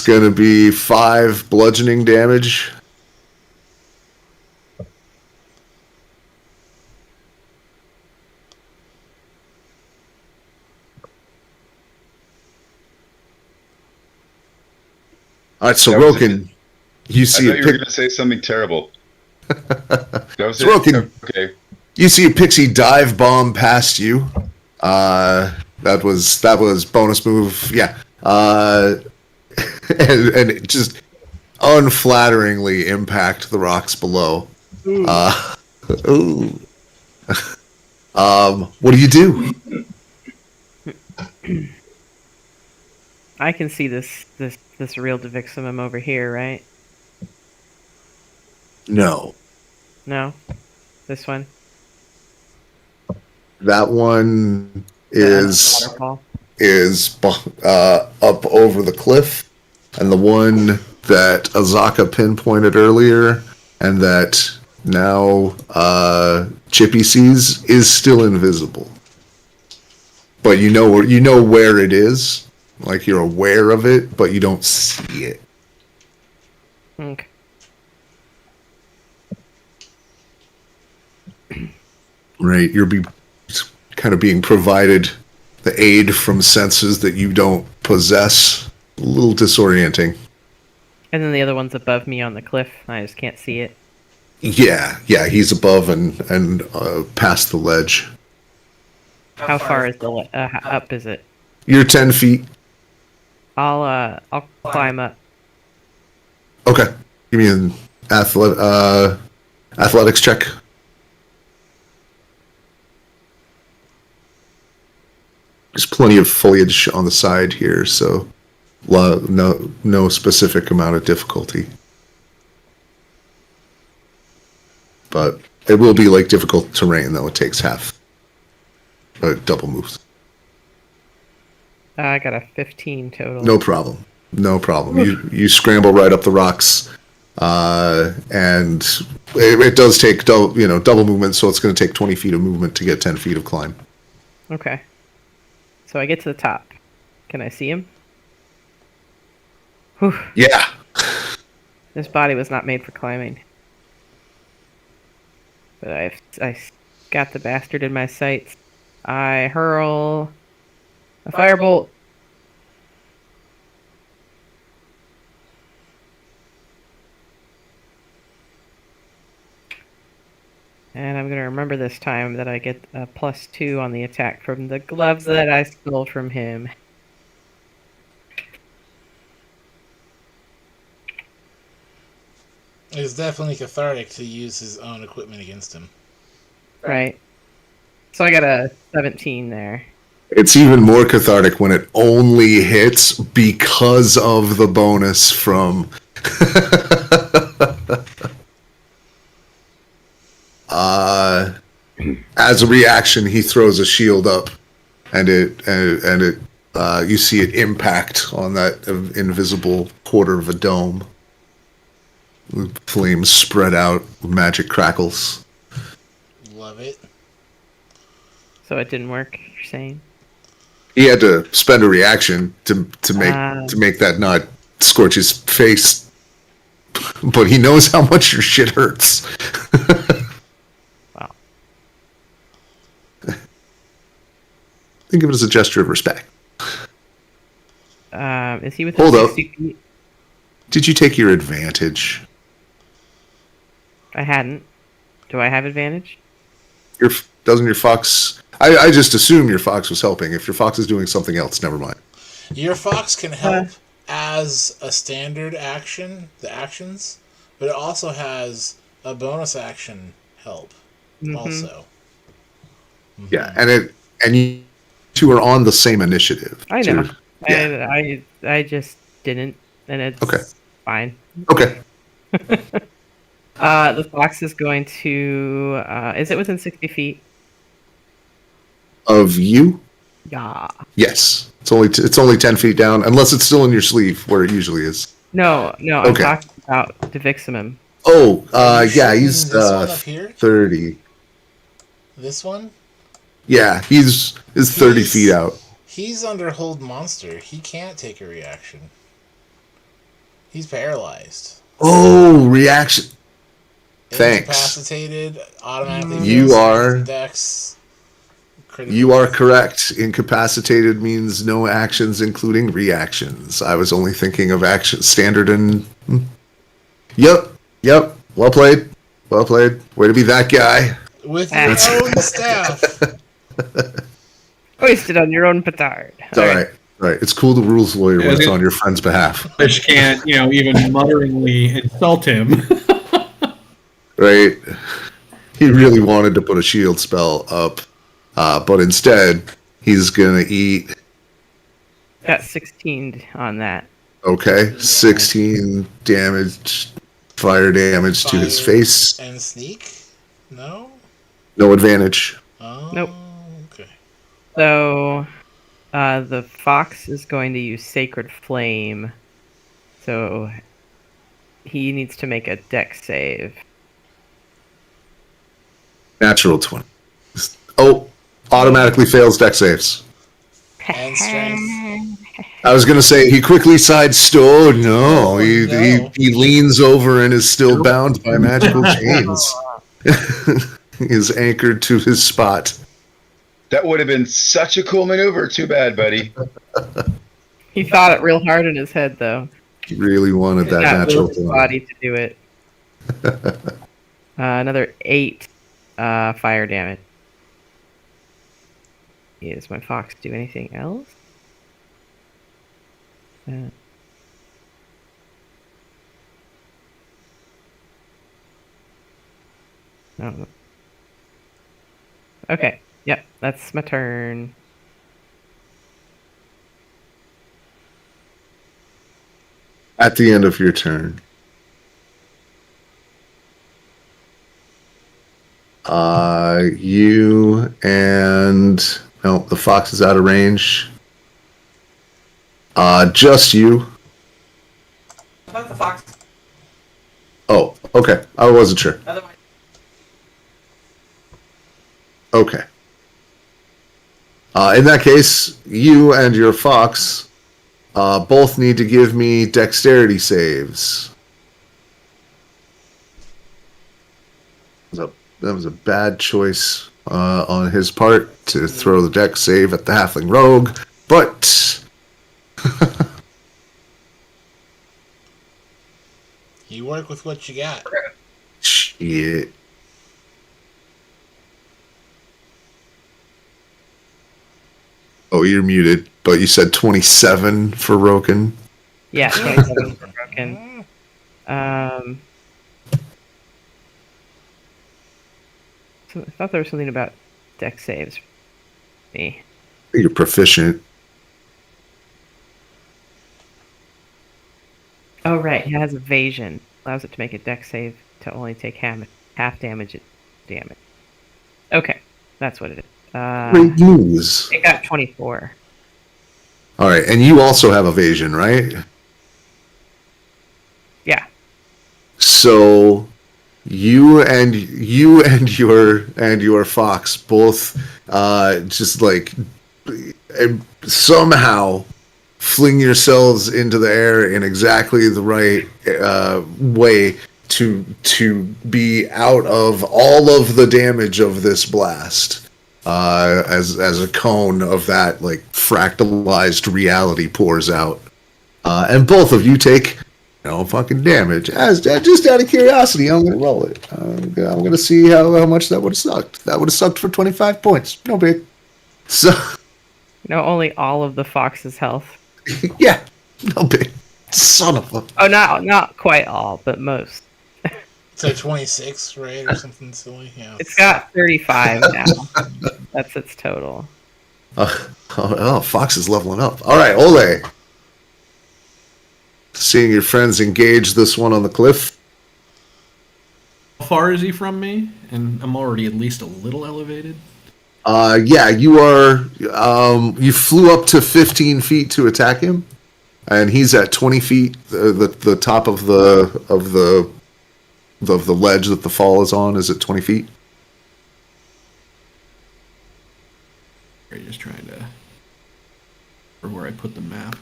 going to be 5 bludgeoning damage. All right, so Roken, you I see thought you were going to say something terrible. That was Roken, okay. you see a pixie dive bomb past you. That was bonus move, yeah. And it just unflatteringly impact the rocks below. Ooh. What do you do? I can see this real Diviximum over here, right? No. No? This one? That one is Waterfall? up over the cliff, and the one that Azaka pinpointed earlier and that now Chippy sees is still invisible. But you know where it is. Like, you're aware of it, but you don't see it. Okay. Right, you're kind of being provided the aid from senses that you don't possess. A little disorienting. And then the other one's above me on the cliff. I just can't see it. Yeah, he's above and past the ledge. How far is the up is it? You're 10 feet. I'll climb up. Okay. Give me an athletics check. There's plenty of foliage on the side here, so no specific amount of difficulty. But it will be like difficult terrain, though. It takes half. Double moves. I got a 15 total. No problem. You scramble right up the rocks, and it does take double movement, so it's going to take 20 feet of movement to get 10 feet of climb. Okay. So I get to the top. Can I see him? Whew. Yeah. This body was not made for climbing. But I got the bastard in my sights. I hurl a firebolt. And I'm going to remember this time that I get a +2 on the attack from the gloves that I stole from him. It's definitely cathartic to use his own equipment against him. Right. So I got a 17 there. It's even more cathartic when it only hits because of the bonus from... as a reaction, he throws a shield up, and you see it impact on that invisible quarter of a dome. The flames spread out, magic crackles. Love it. So it didn't work, you're saying? He had to spend a reaction to make that not scorch his face. but he knows how much your shit hurts. Wow. Think of it as a gesture of respect. Is he within Hold up. 60 feet? Did you take your advantage? I hadn't. Do I have advantage? Doesn't your fox... I just assume your fox was helping. If your fox is doing something else, never mind. Your fox can help as a standard action, the actions, but it also has a bonus action help. Also. Yeah, and you two are on the same initiative. I know. So, yeah. I just didn't, and it's Okay. fine. Okay. The fox is going to. Is it within 60 feet? Of you? Yeah. Yes. It's only 10 feet down, unless it's still in your sleeve, where it usually is. No, I'm Okay. talking about Deviximum. Oh, Are you yeah, shooting he's this one up here? 30. This one? Yeah, he's 30 He's- feet out. He's under hold monster. He can't take a reaction. He's paralyzed. Oh, reaction. Thanks. Incapacitated, automatically You fails are- Dex. Critical. You are correct. Incapacitated means no actions, including reactions. I was only thinking of action standard and. Yep. Well played. Way to be that guy. With your own staff. Hoisted on your own petard. It's all right. It's cool the rules lawyer when it's on your friend's behalf. Fish can't, even mutteringly insult him. Right? He really wanted to put a shield spell up, but instead, he's going to eat, Got 16 on that. 16 damage, fire damage to his Fire face. And sneak? No? No advantage. Oh, Nope. okay. So, the fox is going to use Sacred Flame. So, he needs to make a dex save. Natural 20. Oh, automatically fails dex saves. And strength. I was gonna say he quickly sidesteps. No, Oh, he, no. he leans over and is still bound by magical chains. He is anchored to his spot. That would have been such a cool maneuver. Too bad, buddy. He thought it real hard in his head, though. He really wanted that Got natural his 20. body to do it. Another 8 fire damage. Does my fox do anything else? No. Okay. Yep, that's my turn. At the end of your turn, you and no, the fox is out of range. Just you. I thought the fox. Oh, okay. I wasn't sure. Otherwise, Okay. In that case, you and your fox both need to give me dexterity saves. That was a bad choice on his part to throw the dex save at the halfling rogue, but You work with what you got. shit. Oh, you're muted, but you said 27 for Roken. Yeah, 27 for broken. So I thought there was something about dex saves. For me. You're proficient. Oh right, it has evasion. Allows it to make a dex save to only take half damage. Okay, that's what it is. Great news. It got 24. All right, and you also have evasion, right? Yeah. So you and your fox both just like somehow fling yourselves into the air in exactly the right way to be out of all of the damage of this blast. As a cone of that like fractalized reality pours out, and both of you take fucking damage. Just out of curiosity, I'm gonna roll it. I'm gonna see how much that would have sucked. That would have sucked for 25 points. No big. So Only all of the fox's health. yeah, no big. Son of a. Oh, not quite all, but most. So 26, right, or something silly. Yeah. It's got 35 now. That's its total. Fox is leveling up. All right, Ole. Seeing your friends engage this one on the cliff. How far is he from me? And I'm already at least a little elevated. Yeah, you are. You flew up to 15 feet to attack him, and he's at 20 feet. The top of the ledge that the fall is on is at 20 feet. You're just trying to. Or where I put the map.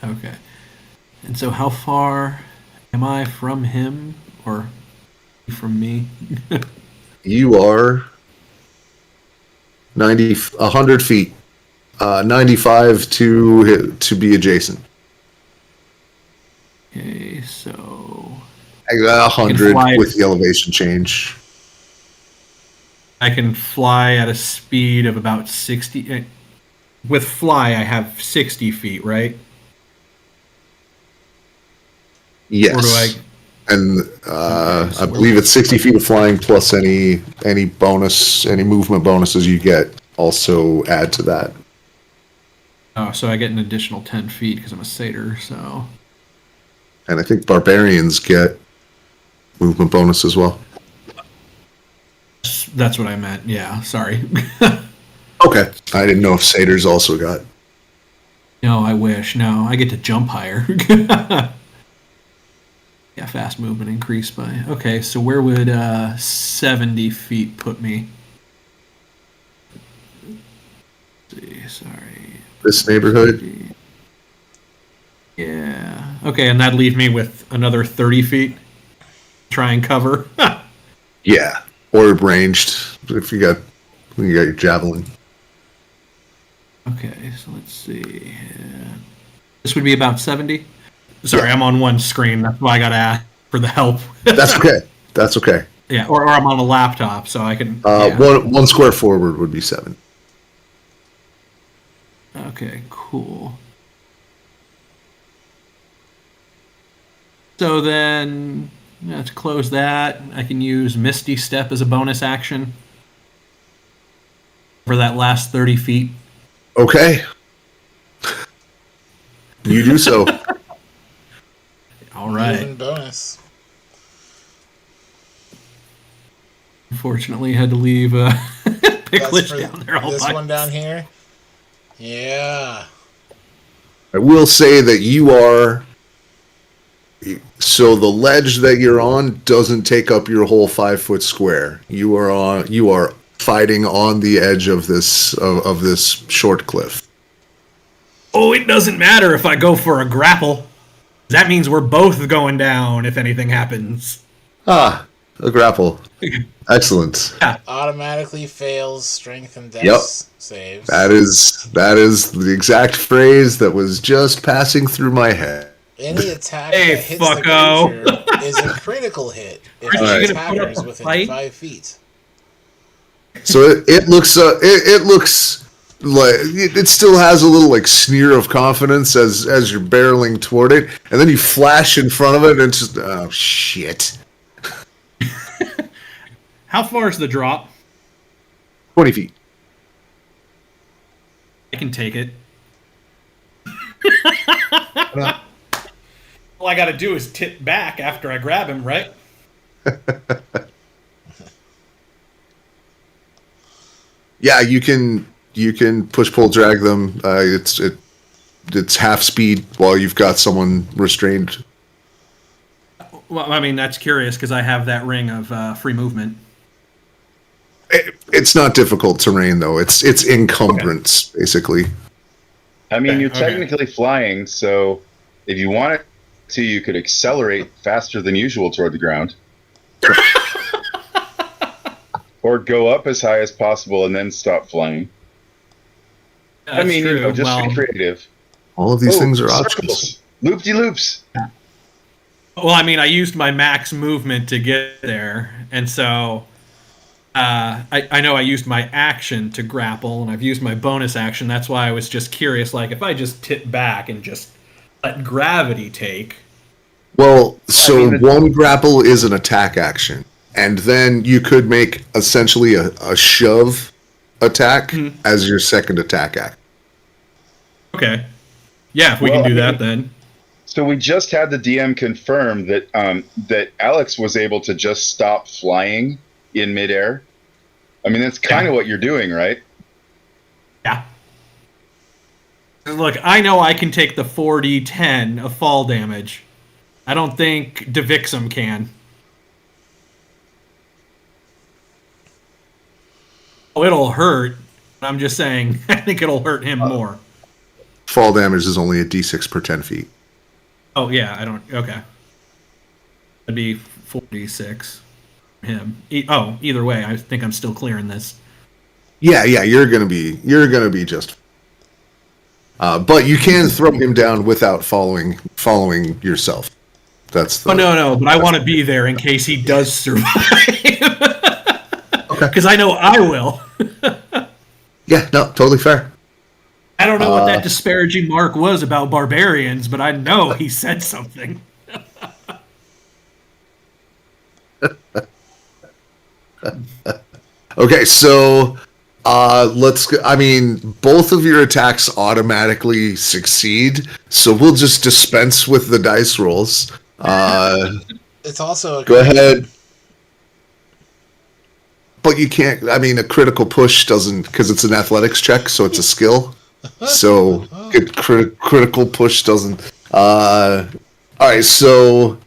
Okay. And so, how far am I from him, or from me? You are 100 feet, 95 to be adjacent. Okay, so 100 with the elevation change. I can fly at a speed of about 60. With fly, I have 60 feet, right? Yes. Or do I? And I believe it's 60 feet of flying plus any movement bonuses you get also add to that. Oh, so I get an additional 10 feet because I'm a satyr, so. And I think barbarians get movement bonus as well. That's what I meant. Yeah, sorry. Okay. I didn't know if satyrs also got. No, I wish. No, I get to jump higher. Yeah, fast movement increased by. Okay, so where would 70 feet put me? Let's see, sorry. This neighborhood? Yeah. Okay, and that'd leave me with another 30 feet. Try and cover. Yeah. Or ranged if you got your javelin. Okay, so let's see. This would be about 70. Sorry, yeah. I'm on one screen. That's why I got to ask for the help. That's okay. That's okay. Yeah, or I'm on a laptop, so I can. One square forward would be 7. Okay, cool. So then, to close that, I can use Misty Step as a bonus action for that last 30 feet. Okay. You do so. All right. Moving bonus. Unfortunately, had to leave Picklish down there all this by one down here. Yeah. I will say that you are. So the ledge that you're on doesn't take up your whole 5-foot square. You are fighting on the edge of this short cliff. Oh, it doesn't matter if I go for a grapple. That means we're both going down if anything happens. Ah, a grapple. Excellent. Yeah. Automatically fails strength and dex saves. That is the exact phrase that was just passing through my head. Any attack that hits the creature is a critical hit if the attacker is within 5 feet. So it looks like it still has a little like sneer of confidence as you're barreling toward it, and then you flash in front of it, and it's just oh shit. How far is the drop? 20 feet. I can take it. All I got to do is tip back after I grab him, right? Yeah, you can push, pull, drag them. It's half speed while you've got someone restrained. Well, I mean that's curious because I have that ring of free movement. It's not difficult terrain though. It's encumbrance basically. I mean, Okay, you're okay. technically flying, so if you wanted to, you could accelerate faster than usual toward the ground. Or go up as high as possible and then stop flying. That's true. Just Well, be creative. All of these things are options. Circles, loop-de-loops. I mean, I used my max movement to get there, and so I know I used my action to grapple, and I've used my bonus action. That's why I was just curious. Like, if I just tip back and just let gravity take. Well, so mean, one grapple is an attack action, and then you could make essentially a shove attack as your second attack act. Okay. Yeah, if we can do that, then. So we just had the DM confirm that that Alex was able to just stop flying in midair. I mean, that's kind of what you're doing, right? Yeah. Look, I know I can take the 4d10 of fall damage. I don't think Devixum can. Oh, it'll hurt. I'm just saying, I think it'll hurt him more. Fall damage is only a d6 per 10 feet. Oh, yeah, I don't... Okay. That'd be 46 for him. Either way, I think I'm still clearing this. Yeah, you're gonna be just. But you can throw him down without following yourself. That's the. No, but I want to be there in case he does survive. Because I know I will. Yeah, no, totally fair. I don't know what that disparaging mark was about barbarians, but I know he said something. Okay, so I mean, both of your attacks automatically succeed, so we'll just dispense with the dice rolls. It's also a Go ahead. But you can't. I mean, a critical push doesn't, because it's an athletics check, so it's a skill. So critical push doesn't. All right, so.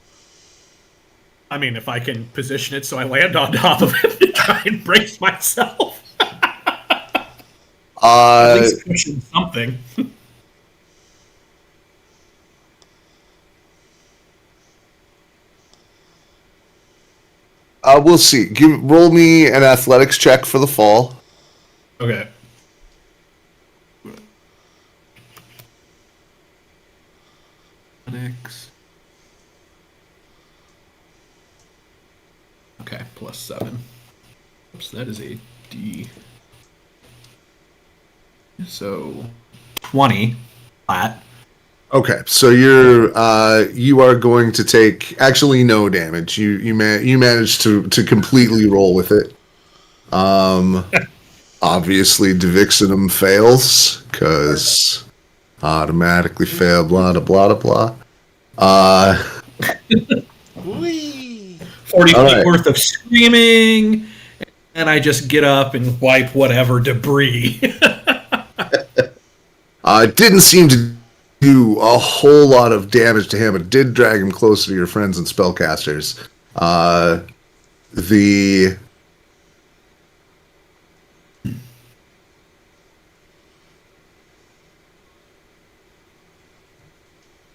I mean, if I can position it so I land on top of it and try and brace myself. At least pushing something. We'll see. Roll me an athletics check for the fall. Okay. Athletics. Okay, +7. Oops, that is a D. So 20 flat. Okay, so you are going to take actually no damage. You managed to completely roll with it. Obviously, Devixenum fails because automatically fail. Blah blah blah blah. Whee! 40 feet right. worth of screaming, and I just get up and wipe whatever debris. It didn't seem to do a whole lot of damage to him. It did drag him closer to your friends and spellcasters.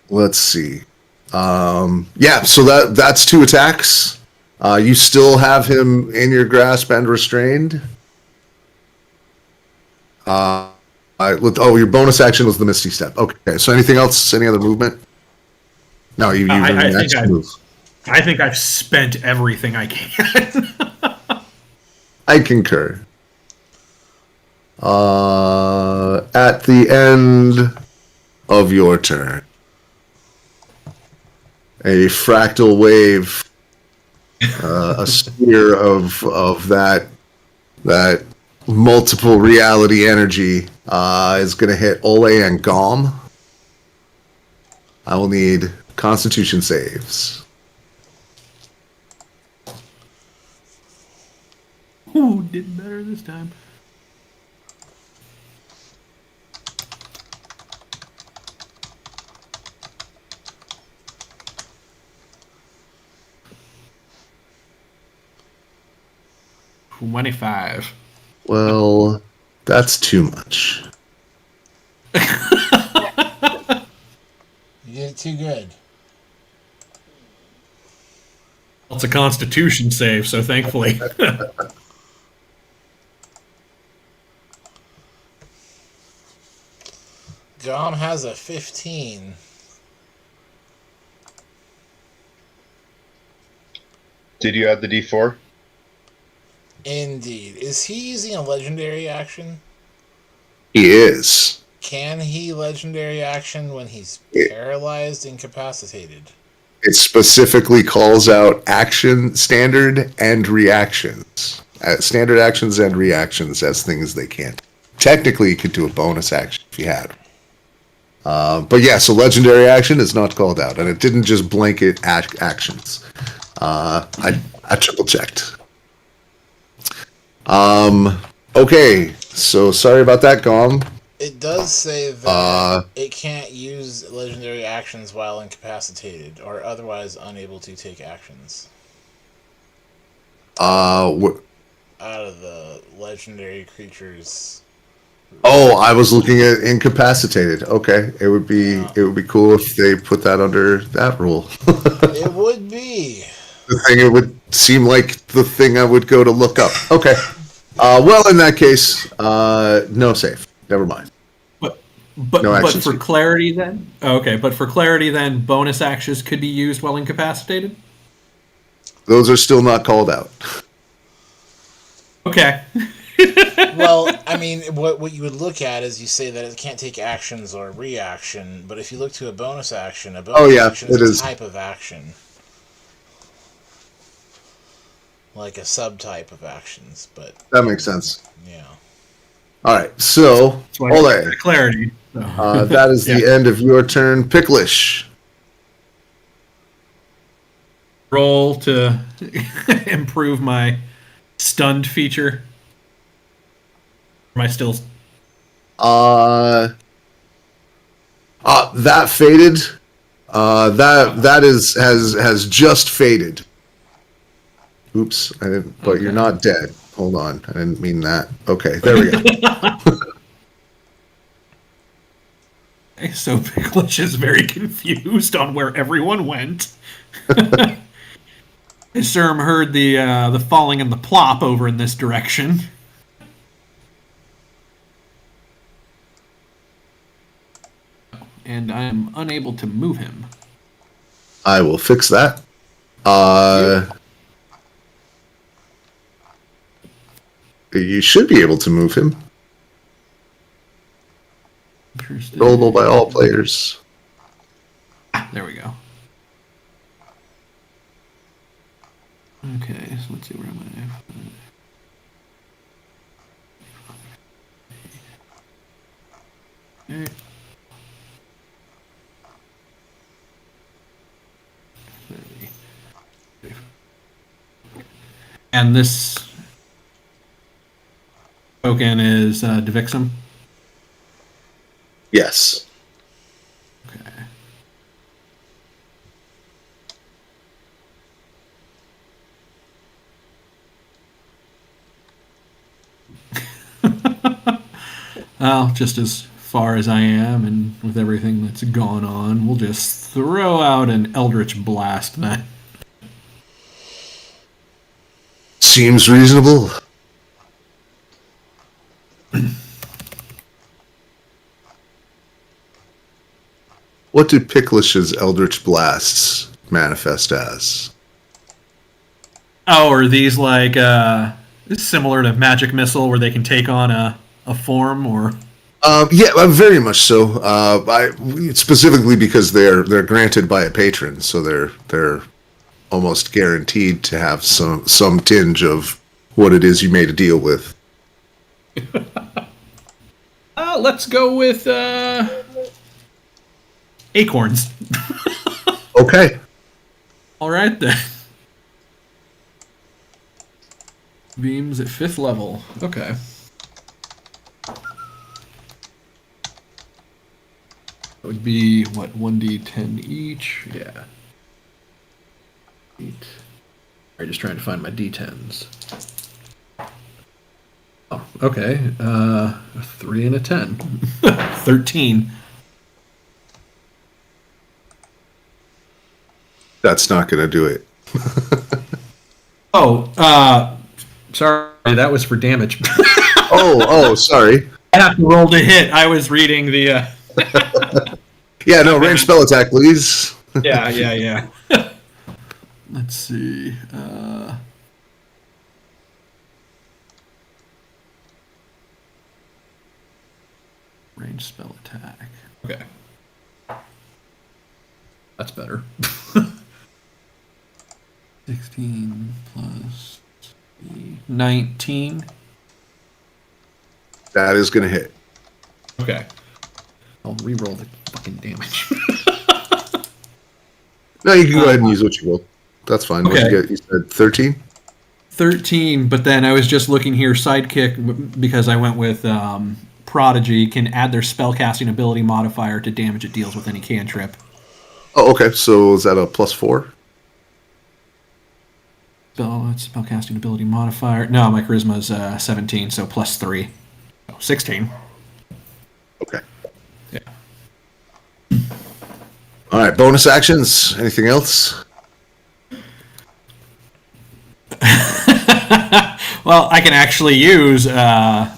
Let's see. Yeah, so that's 2 attacks. You still have him in your grasp and restrained. Your bonus action was the Misty Step. Okay, so anything else? Any other movement? No, you I think I've spent everything I can. I concur. At the end of your turn, a fractal wave, a sphere of that multiple reality energy is going to hit Ole and Gom. I will need Constitution saves. Ooh, did better this time. $25. Well, that's too much. too good. It's a Constitution save, so thankfully. Gom has a 15. Did you add the D4? Indeed. Is he using a legendary action? He is. Can he legendary action when he's It- paralyzed, incapacitated? It specifically calls out action, standard, and reactions. Standard actions and reactions as things they can't. Technically, you could do a bonus action if you had. But yeah, so legendary action is not called out, and it didn't just blanket actions. I triple checked. Okay, so sorry about that, Gom. It does say that it can't use legendary actions while incapacitated or otherwise unable to take actions. Out of the legendary creatures. Oh, I was looking at incapacitated. Okay, it would be cool if they put that under that rule. It would be. The thing it would seem like the thing I would go to look up. Okay. Well, in that case, no save. Never mind. But No but actions. for clarity then, okay. But for clarity then, bonus actions could be used while incapacitated. Those are still not called out. Okay. Well, I mean, what you would look at is you say that it can't take actions or reaction, but if you look to a bonus action it is is. a type of action. Like a subtype of actions, but That makes sense. yeah. All right. So, That's why I Ole, need clarity. that is the Yeah. end of your turn. Picklish. Roll to improve my stunned feature. Am I still? That faded. That has just faded. Oops, I didn't. But you're not dead. Hold on, I didn't mean that. Okay, there we go. So Picklish is very confused on where everyone went. Serm heard the falling and the plop over in this direction. And I am unable to move him. I will fix that. You should be able to move him. Rollable by all players. There we go. Okay, so let's see where am I? Okay. And this token is Devixum. Yes. Okay. Well, just as far as I am, and with everything that's gone on, we'll just throw out an Eldritch Blast then. Seems reasonable. What do Picklish's Eldritch Blasts manifest as? Oh, are these like similar to Magic Missile, where they can take on a form, or? Yeah, very much so. Specifically because they're granted by a patron, so they're almost guaranteed to have some tinge of what it is you made a deal with. Let's go with acorns. Okay. All right then. Beams at 5th level. Okay. That would be what, 1d10 each? Yeah. 8. Alright, just trying to find my d10s. Oh, okay. A 3 and a 10. 13. That's not going to do it. Sorry, that was for damage. Sorry. I have to roll to hit. I was reading the. Yeah, no, range spell attack, please. Yeah. Let's see. Range spell attack. Okay. That's better. 16 plus 19. That is going to hit. Okay. I'll re-roll the fucking damage. No, you can go ahead and use what you roll. That's fine. Okay. What'd you get? You said 13? 13, but then I was just looking here, sidekick, because I went with Prodigy, can add their spellcasting ability modifier to damage it deals with any cantrip. Oh, okay. So is that a +4? Spellcasting ability modifier. No, my charisma is 17, so +3. So 16. Okay. Yeah. All right. Bonus actions. Anything else? Well, I can actually use a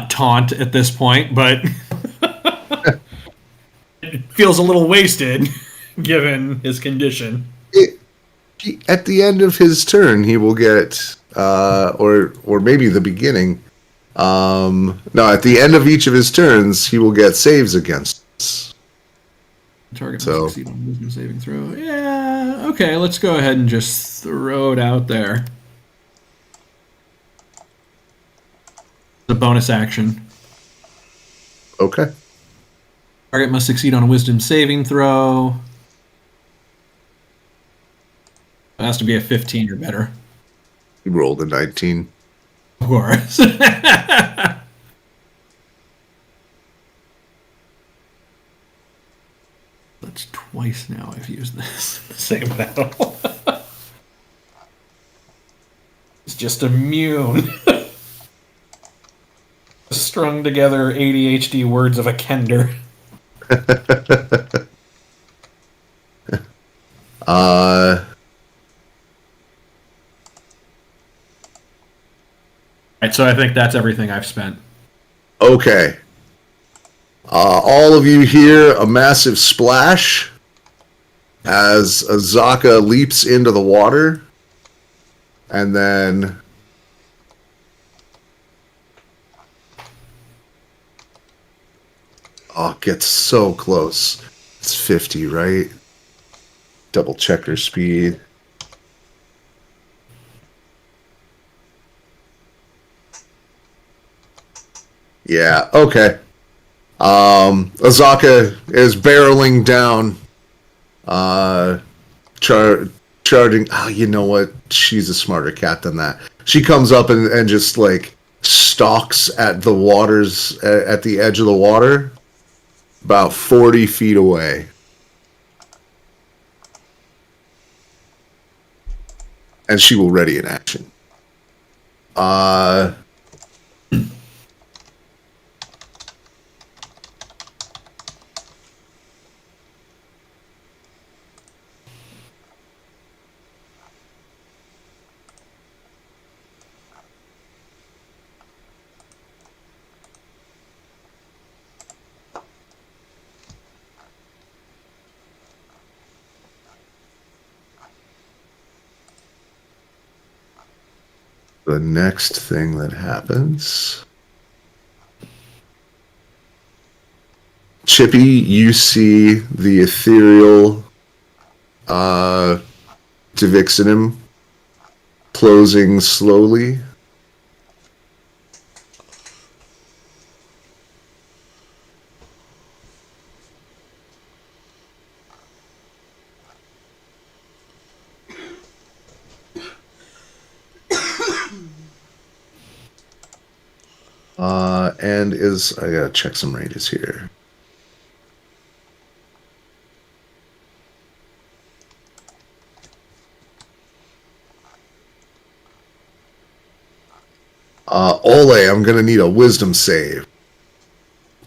taunt at this point, but it feels a little wasted given his condition. At the end of his turn, he will get, or maybe the beginning. No, at the end of each of his turns, he will get saves against us. Target must succeed on wisdom saving throw. Yeah, okay, let's go ahead and just throw it out there. The bonus action. Okay. Target must succeed on a wisdom saving throw. It has to be a 15 or better. He rolled a 19. Of course. That's twice now I've used this. The same battle. It's just immune. Strung together ADHD words of a Kender. Right, so I think that's everything I've spent. Okay. All of you hear a massive splash as Azaka leaps into the water, and then gets so close. It's 50, right? Double check her speed. Yeah, okay. Azaka is barreling down, charging. Oh, you know what? She's a smarter cat than that. She comes up and just like stalks at the waters, at the edge of the water, about 40 feet away. And she will ready in action. The next thing that happens, Chippy, you see the ethereal Divixinum closing slowly. I gotta check some ranges here. Ole, I'm gonna need a wisdom save.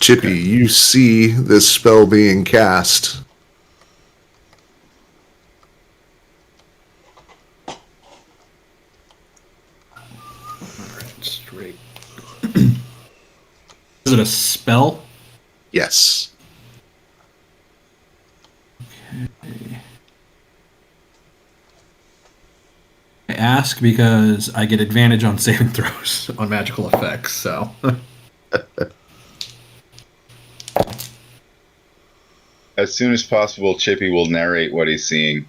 Chippy, you see this spell being cast. straight. Is it a spell? Yes. I ask because I get advantage on saving throws on magical effects, so. As soon as possible, Chippy will narrate what he's seeing.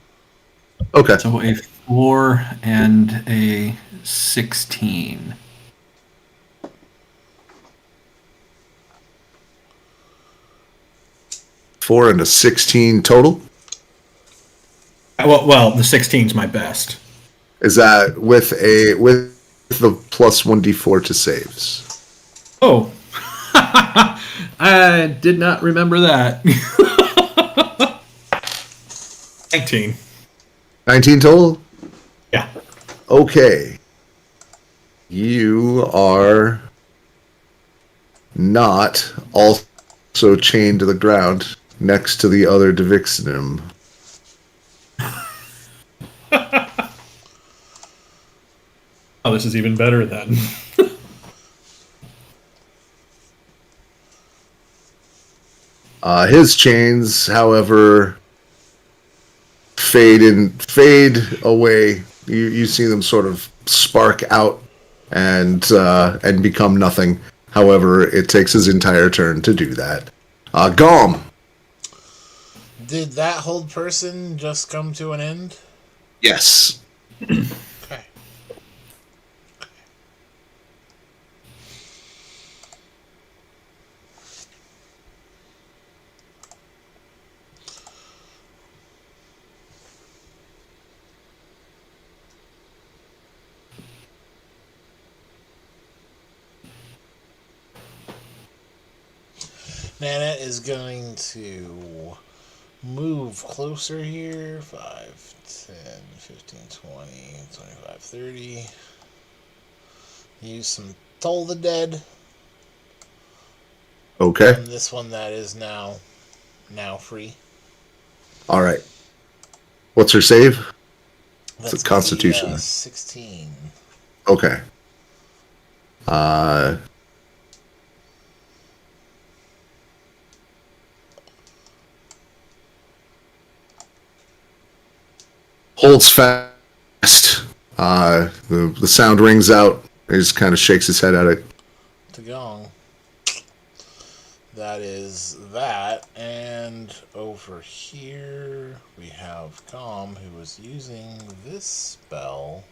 Okay. So a 4 and a 16. Four and a 16 total. Well, the 16's my best. Is that with the plus 1d4 to saves? Oh. I did not remember that. 19. 19 total? Yeah. Okay. You are not also chained to the ground next to the other Divixinum. Oh, this is even better then. His chains, however, fade away. You see them sort of spark out and become nothing. However, it takes his entire turn to do that. Gom. Did that hold person just come to an end? Yes. Okay. Nanette is going to move closer here. 5, 10, 15, 20, 25, 30. Use some Toll the Dead. Okay. On this one that is now free. All right. What's her save? That's It's a Constitution. 16. Okay. Holds fast. The sound rings out. He just kind of shakes his head at it. To Gong. That is that. And over here we have Gom, who was using this spell.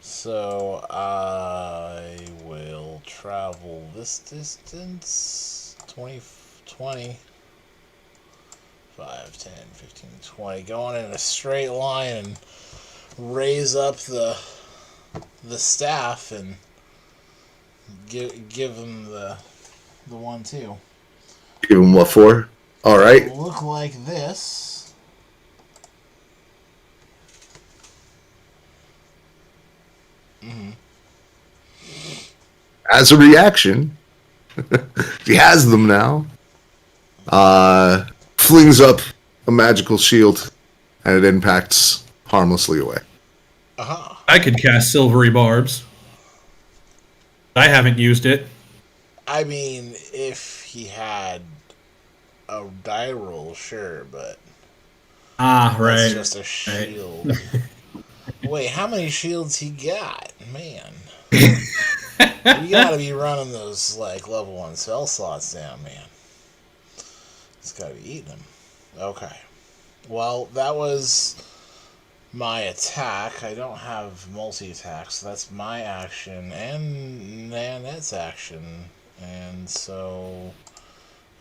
So I will travel this distance. 20, 5, 10, 15, 20. Going in a straight line and raise up the staff and give him the 1-2. Give him what for? All right. It'll look like this. As a reaction, he has them now. Flings up a magical shield, and it impacts harmlessly away. I could cast Silvery Barbs. I haven't used it. I mean, if he had a die roll, sure, but Ah, right. that's just a shield. Wait, how many shields he got? Man. You gotta be running those, like, level 1 spell slots down, man. It's gotta be eating them. Okay. Well, that was my attack. I don't have multi-attack, so that's my action and Nanette's action. And so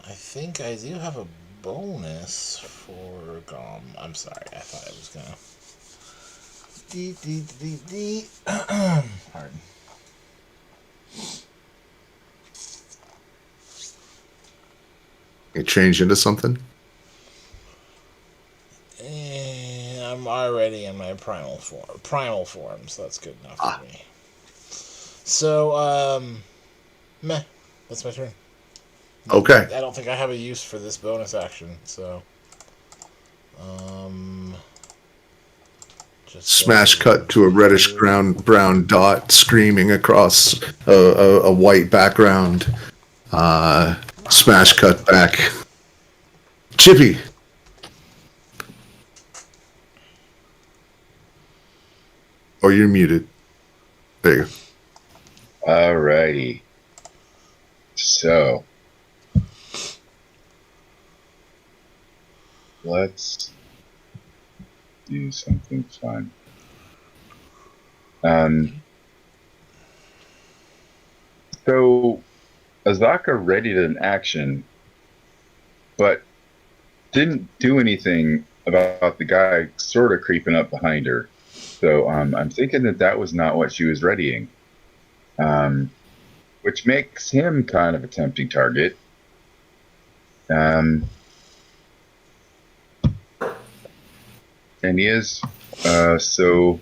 I think I do have a bonus for Gom. I'm sorry, I thought I was gonna... Pardon. It changed into something? And I'm already in my primal form, so that's good enough for me. So, meh. That's my turn. Okay. I don't think I have a use for this bonus action, so... Just Smash so cut to a reddish brown dot screaming across a white background. Smash cut back. Chippy. Or you're muted. There you go. Alrighty. So let's do something fun. So Azaka readied an action, but didn't do anything about the guy sort of creeping up behind her. So I'm thinking that was not what she was readying, which makes him kind of a tempting target. And he is. So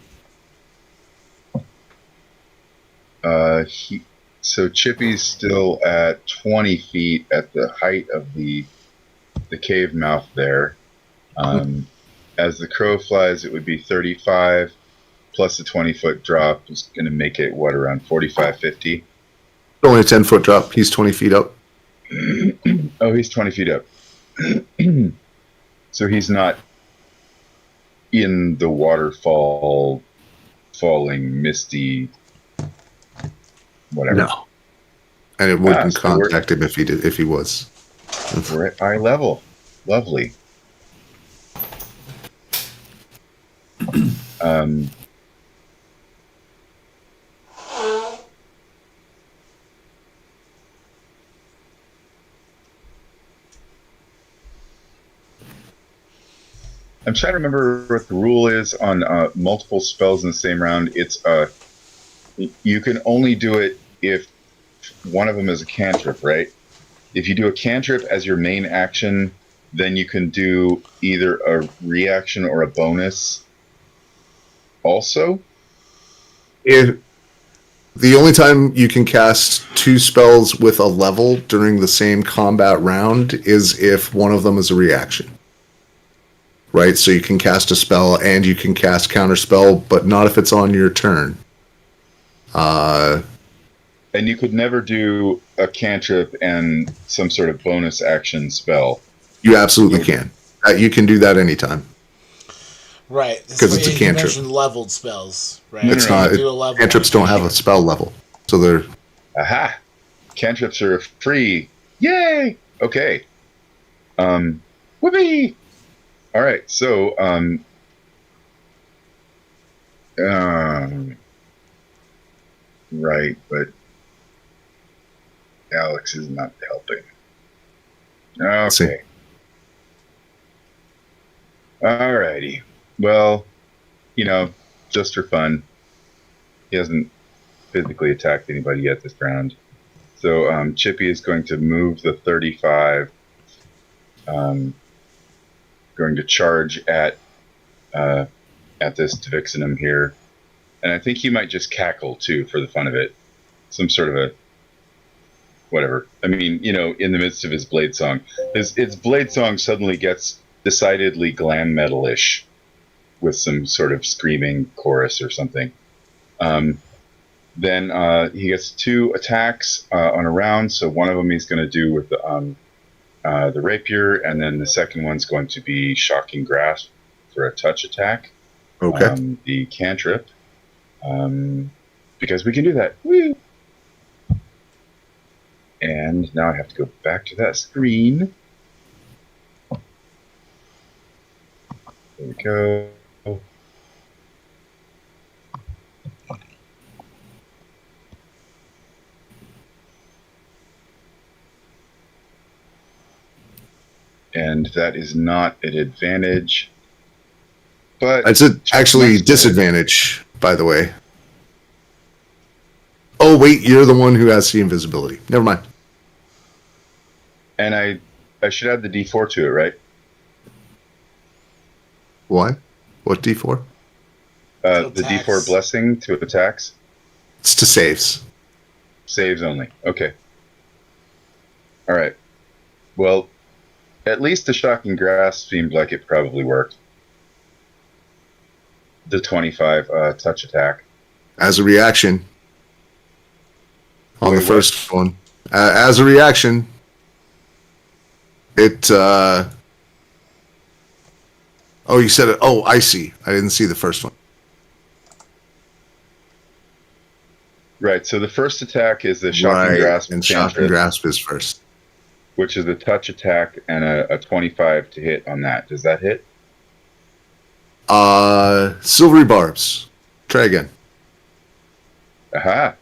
Chippy's still at 20 feet at the height of the cave mouth there. As the crow flies, it would be 35 plus a 20-foot drop is going to make it, around 45, 50? Only a 10-foot drop. He's 20 feet up. Oh, he's 20 feet up. So he's not in the waterfall, falling, misty, whatever. No. And it wouldn't contact him if he was. We're at eye level. Lovely. I'm trying to remember what the rule is on multiple spells in the same round. It's you can only do it if one of them is a cantrip, right? If you do a cantrip as your main action, then you can do either a reaction or a bonus. Also, The only time you can cast 2 spells with a level during the same combat round is if one of them is a reaction. Right? So you can cast a spell and you can cast counterspell, but not if it's on your turn. And you could never do a cantrip and some sort of bonus action spell. You absolutely can. You can do that anytime. Right. Because it's a cantrip. You mentioned leveled spells, right? It's not. Cantrips don't have a spell level. So they're... Aha! Cantrips are free. Yay! Okay. Whoopee! All right, so right, but Alex is not helping. Okay. Alrighty. Well, just for fun. He hasn't physically attacked anybody yet this round. So Chippy is going to move the 35. Going to charge at this Devixenum here. And I think he might just cackle too for the fun of it. Some sort of a whatever. I mean, in the midst of his blade song. His blade song suddenly gets decidedly glam metal-ish with some sort of screaming chorus or something. Then he gets 2 attacks on a round, so one of them he's going to do with the rapier, and then the second one's going to be Shocking Grasp for a touch attack. Okay. The cantrip, because we can do that. Woo! And now I have to go back to that screen. There we go. And that is not an advantage. But it's actually disadvantage, by the way. Oh, wait, you're the one who has the invisibility. Never mind. And I should add the D4 to it, right? Why? What D4? The D4 blessing to attacks? It's to saves. Saves only. Okay. All right. Well, At least the shocking grasp seemed like it probably worked. The 25 touch attack. As a reaction on Wait, the first one. As a reaction, it. Oh, you said it. Oh, I see. I didn't see the first one. Right. So the first attack is the shocking grasp, and shocking cantrip, grasp is first. which is a touch attack and a 25 to hit on that. Does that hit? Silvery barbs. Try again. Aha.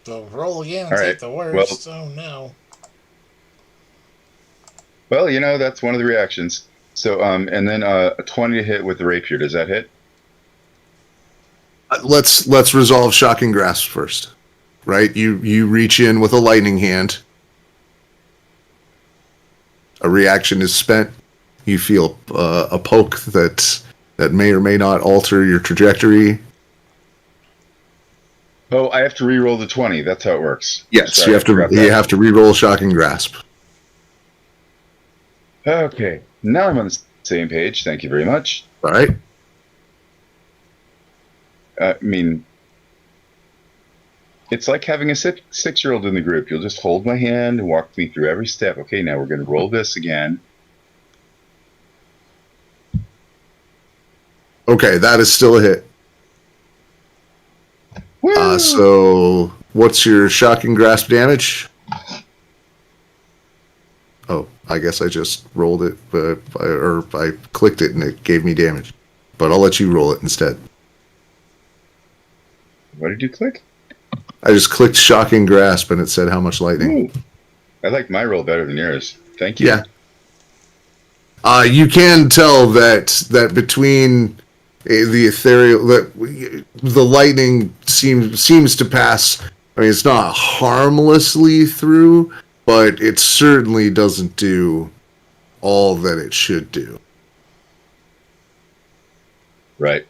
So roll again and All take right. the worst. Oh no. Well, you know, that's one of the reactions. So, and then a 20 to hit with the rapier. Does that hit? Let's resolve shocking grasp first. Right? You reach in with a lightning hand. A reaction is spent. You feel a poke that may or may not alter your trajectory. Oh, I have to re-roll the 20. That's how it works. Yes, Sorry, you I have to forgot that. you have to re-roll shocking grasp. Okay. Now I'm on the same page. Thank you very much. All right. I mean, it's like having a 6-year-old in the group. You'll just hold my hand and walk me through every step. Okay, now we're going to roll this again. Okay, that is still a hit. Woo! So what's your shocking grasp damage? Oh, I guess I just rolled it, or I clicked it and it gave me damage. But I'll let you roll it instead. What did you click? I just clicked shocking grasp and it said how much lightning. Ooh. I like my roll better than yours. Thank you. Yeah. You can tell that between the ethereal, that the lightning seems to pass. I mean, it's not harmlessly through, but it certainly doesn't do all that it should do. Right.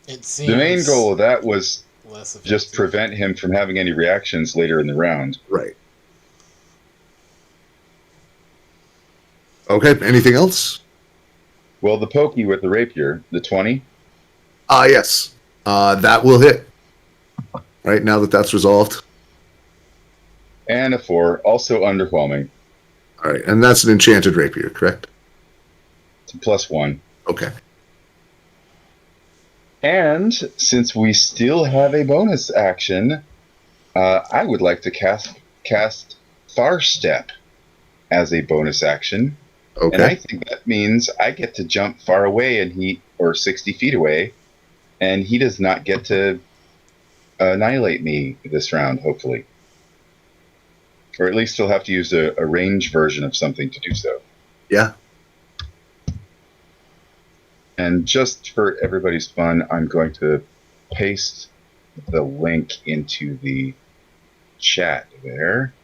It seems The main goal of that was less effective. just prevent him from having any reactions later in the round. Right. Okay. Anything else? Well, the pokey with the rapier, the 20. Yes. That will hit. Right now that's resolved. And a 4, also underwhelming. All right, and that's an enchanted rapier, correct? It's a +1. Okay. And since we still have a bonus action, I would like to cast Far Step as a bonus action. Okay. And I think that means I get to jump far away or 60 feet away, and he does not get to annihilate me this round, hopefully. Or at least he'll have to use a range version of something to do so. Yeah. And just for everybody's fun, I'm going to paste the link into the chat there.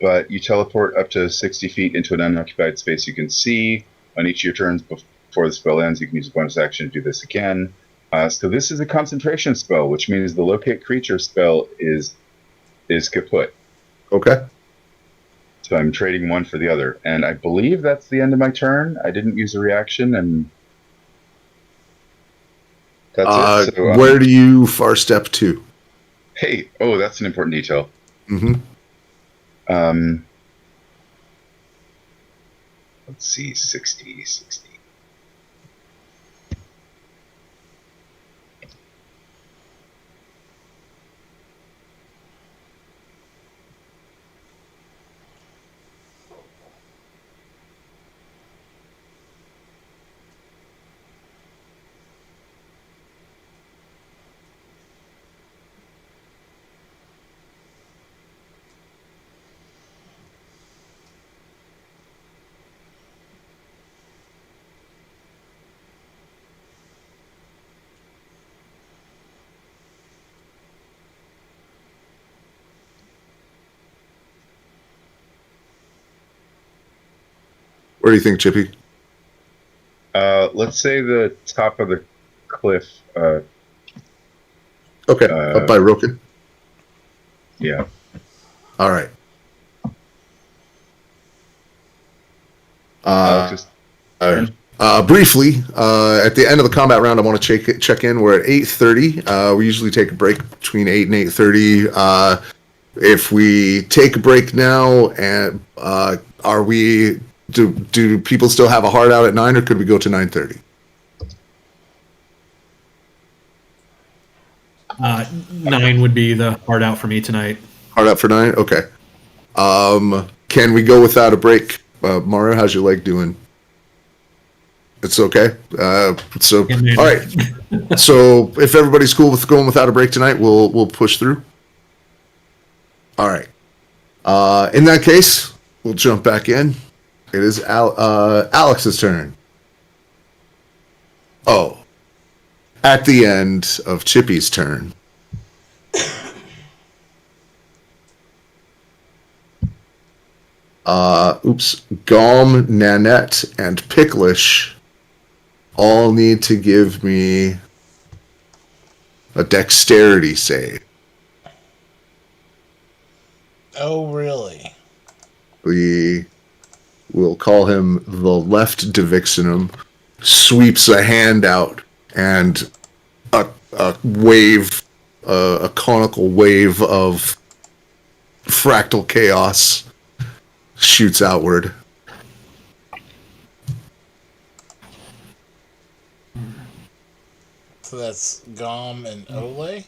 But you teleport up to 60 feet into an unoccupied space you can see. On each of your turns before the spell ends, you can use a bonus action to do this again. So this is a concentration spell, which means the locate creature spell is kaput. Okay. So I'm trading one for the other. And I believe that's the end of my turn. I didn't use a reaction, and that's it. So, where do you far step to? Hey, that's an important detail. Mm-hmm. Let's see, 60. Where do you think, Chippy? Let's say the top of the cliff. Okay, up by Roken. Yeah. All right. Alex's turn. Briefly, at the end of the combat round, I want to check in. We're at 8:30. We usually take a break between 8 and 8:30. If we take a break now, and do people still have a hard out at 9, or could we go to 9:30? 9 would be the hard out for me tonight. Hard out for 9? Okay. Can we go without a break? Mario, how's your leg doing? It's okay. All right. So if everybody's cool with going without a break tonight, we'll push through. All right. In that case, we'll jump back in. It is Alex's turn. Oh. At the end of Chippy's turn. Gom, Nanette, and Picklish all need to give me a dexterity save. Oh, really? We'll call him the left Divixinum, sweeps a hand out, and a wave, a conical wave of fractal chaos shoots outward. So that's Gom and Ole?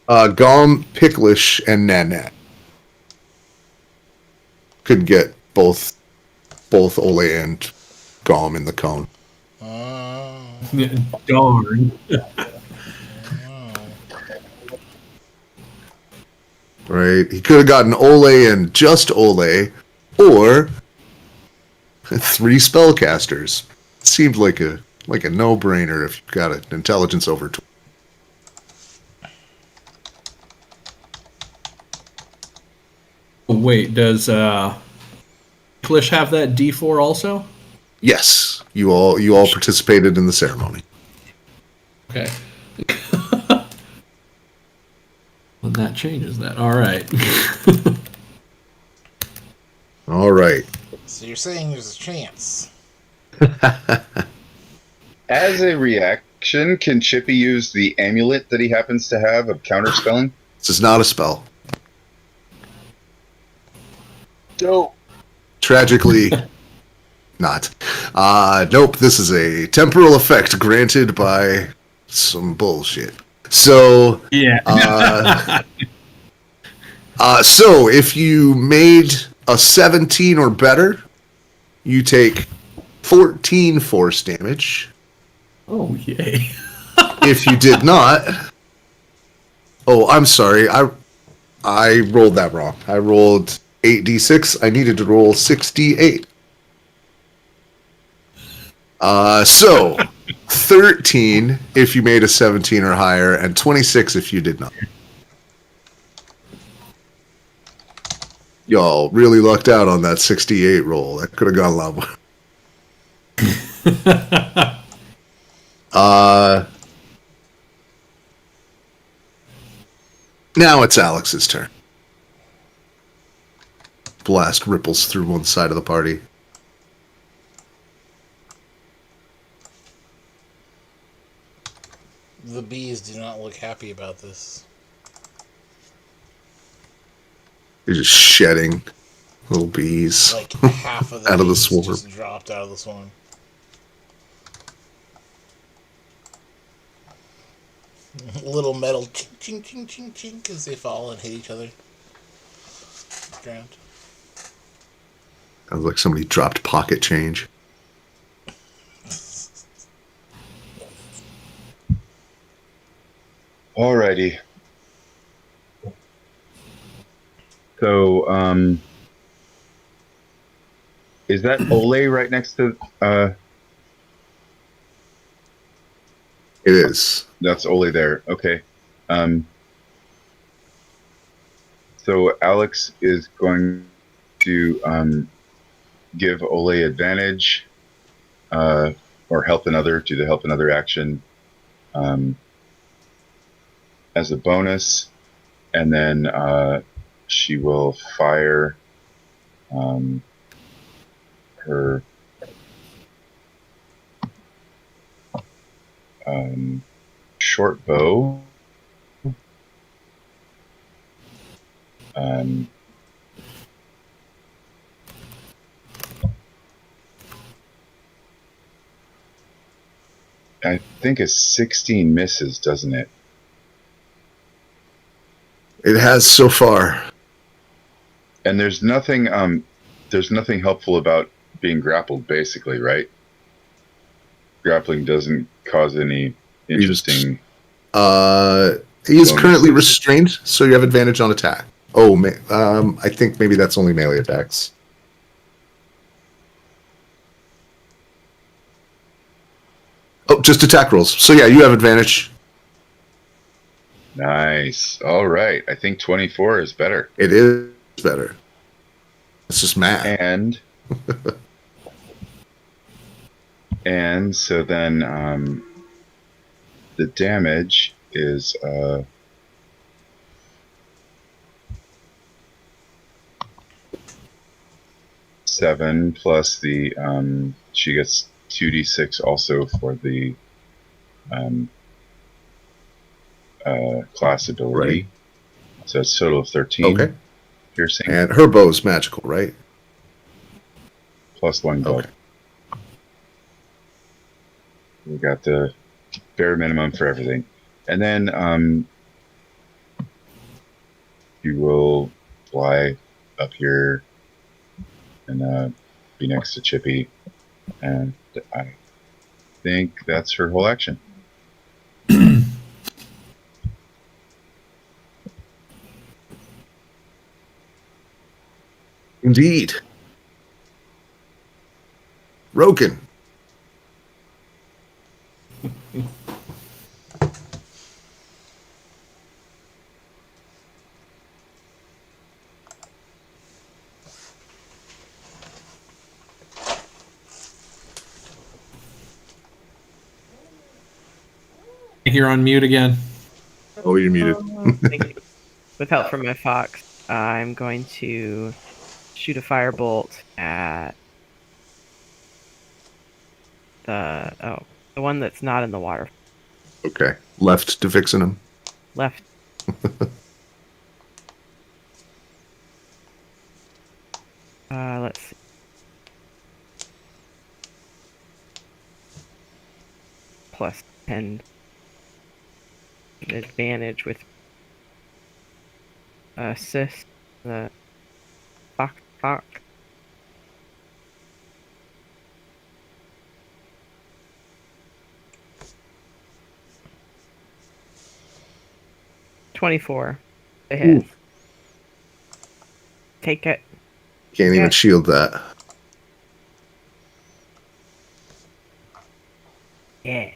Gom, Picklish, and Nanette. Could get both Ole and Gom in the cone. Darn. Right? He could have gotten Ole and just Ole, or 3 spellcasters. Seemed like a no-brainer if you've got an intelligence over 20. Wait, does Klish have that D4 also? Yes, you all participated in the ceremony. Okay. Well, that changes that. All right. All right. So you're saying there's a chance? As a reaction, can Chippy use the amulet that he happens to have of counterspelling? This is not a spell. Dope. Tragically, not. Nope, this is a temporal effect granted by some bullshit. So, Yeah. So if you made a 17 or better, you take 14 force damage. Oh, yay. If you did not, I'm sorry, I rolled that wrong. I rolled 8d6. I needed to roll 6d8. So 13 if you made a 17 or higher, and 26 if you did not. Y'all really lucked out on that 68 roll. That could have gone a lot more. Now it's Alex's turn. Blast ripples through one side of the party. The bees do not look happy about this. They're just shedding little bees. Like half of the out of the bees swarm. just dropped out of the swarm. Little metal chink chink chink chink chink as they fall and hit each other. Ground. Sounds like somebody dropped pocket change. Alrighty. So, is that Ole right next to? It is. That's Ole there. Okay. So Alex is going to give Ole advantage, or help another to the help another action, as a bonus, and then she will fire her short bow. I think a 16 misses, doesn't it? It has so far. And there's nothing helpful about being grappled, basically, right? Grappling doesn't cause any interesting. He is currently restrained, so you have advantage on attack. Oh, I think maybe that's only melee attacks. Oh, just attack rolls. So yeah, you have advantage. Nice. All right. I think 24 is better. It is better. It's just math. And so then the damage is 7 plus the she gets 2d6 also for the class ability. Right. So it's a total of 13. Okay. Piercing. And her bow is magical, right? Plus 1 bow. Okay. We got the bare minimum for everything. And then you will fly up here and be next to Chippy. And I think that's her whole action. Indeed. Roken. You're on mute again. Oh, you're muted. With help from my fox, I'm going to shoot a firebolt at the one that's not in the water. Okay. Left to fixing him. Left. Let's see. Plus 10 advantage with assist the fox. 24 to hit. Ooh. Take it. Can't even shield that. Yeah.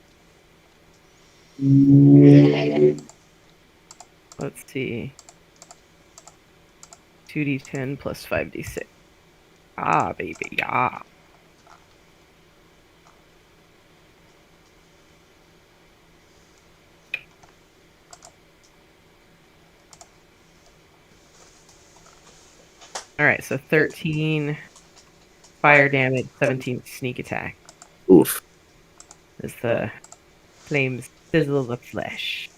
Let's see. 2d10 plus 5d6. Ah, baby, ah. Alright, so 13 fire damage, 17 sneak attack. Oof. As the flames sizzle the flesh.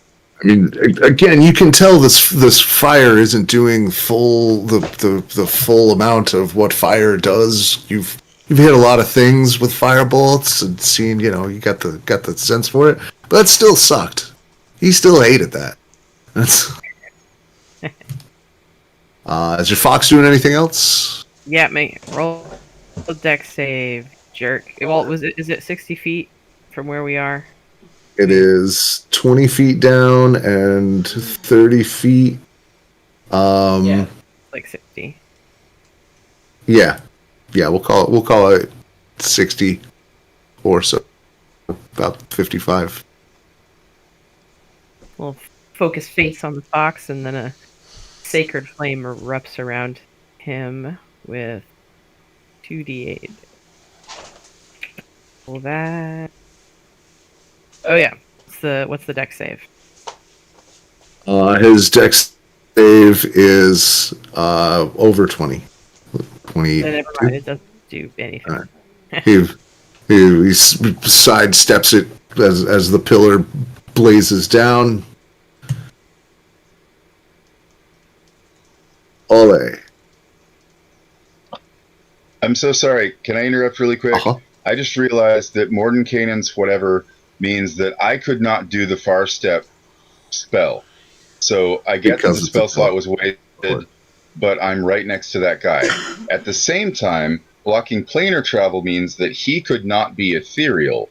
I mean, again, you can tell this fire isn't doing the full amount of what fire does. You've hit a lot of things with fire bolts and seen, you got the sense for it, but that still sucked. He still hated that. That's. Is your fox doing anything else? Yeah, roll a deck save, jerk. Well, is it 60 feet from where we are? It is 20 feet down and 30 feet. Yeah, like 60. Yeah, we'll call it 60 or so, about 55. We'll focus face on the fox, and then a sacred flame erupts around him with 2d8. Roll that. Oh yeah, what's the dex save? His dex save is over 20. 20. Never mind, it doesn't do anything. All right. He sidesteps it as the pillar blazes down. Ole. I'm so sorry. Can I interrupt really quick? Uh-huh. I just realized that Mordenkainen's whatever means that I could not do the far step spell. So I get that the spell slot was wasted, but I'm right next to that guy. At the same time, blocking planar travel means that he could not be ethereal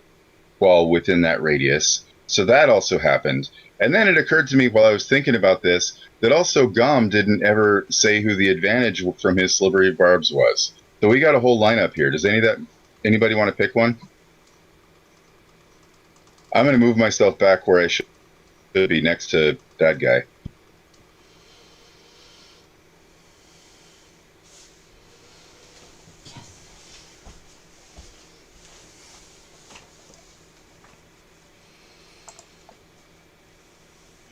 while within that radius. So that also happened. And then it occurred to me while I was thinking about this that also Gom didn't ever say who the advantage from his slippery barbs was. So we got a whole lineup here. Does anybody want to pick one? I'm going to move myself back where I should be, next to that guy.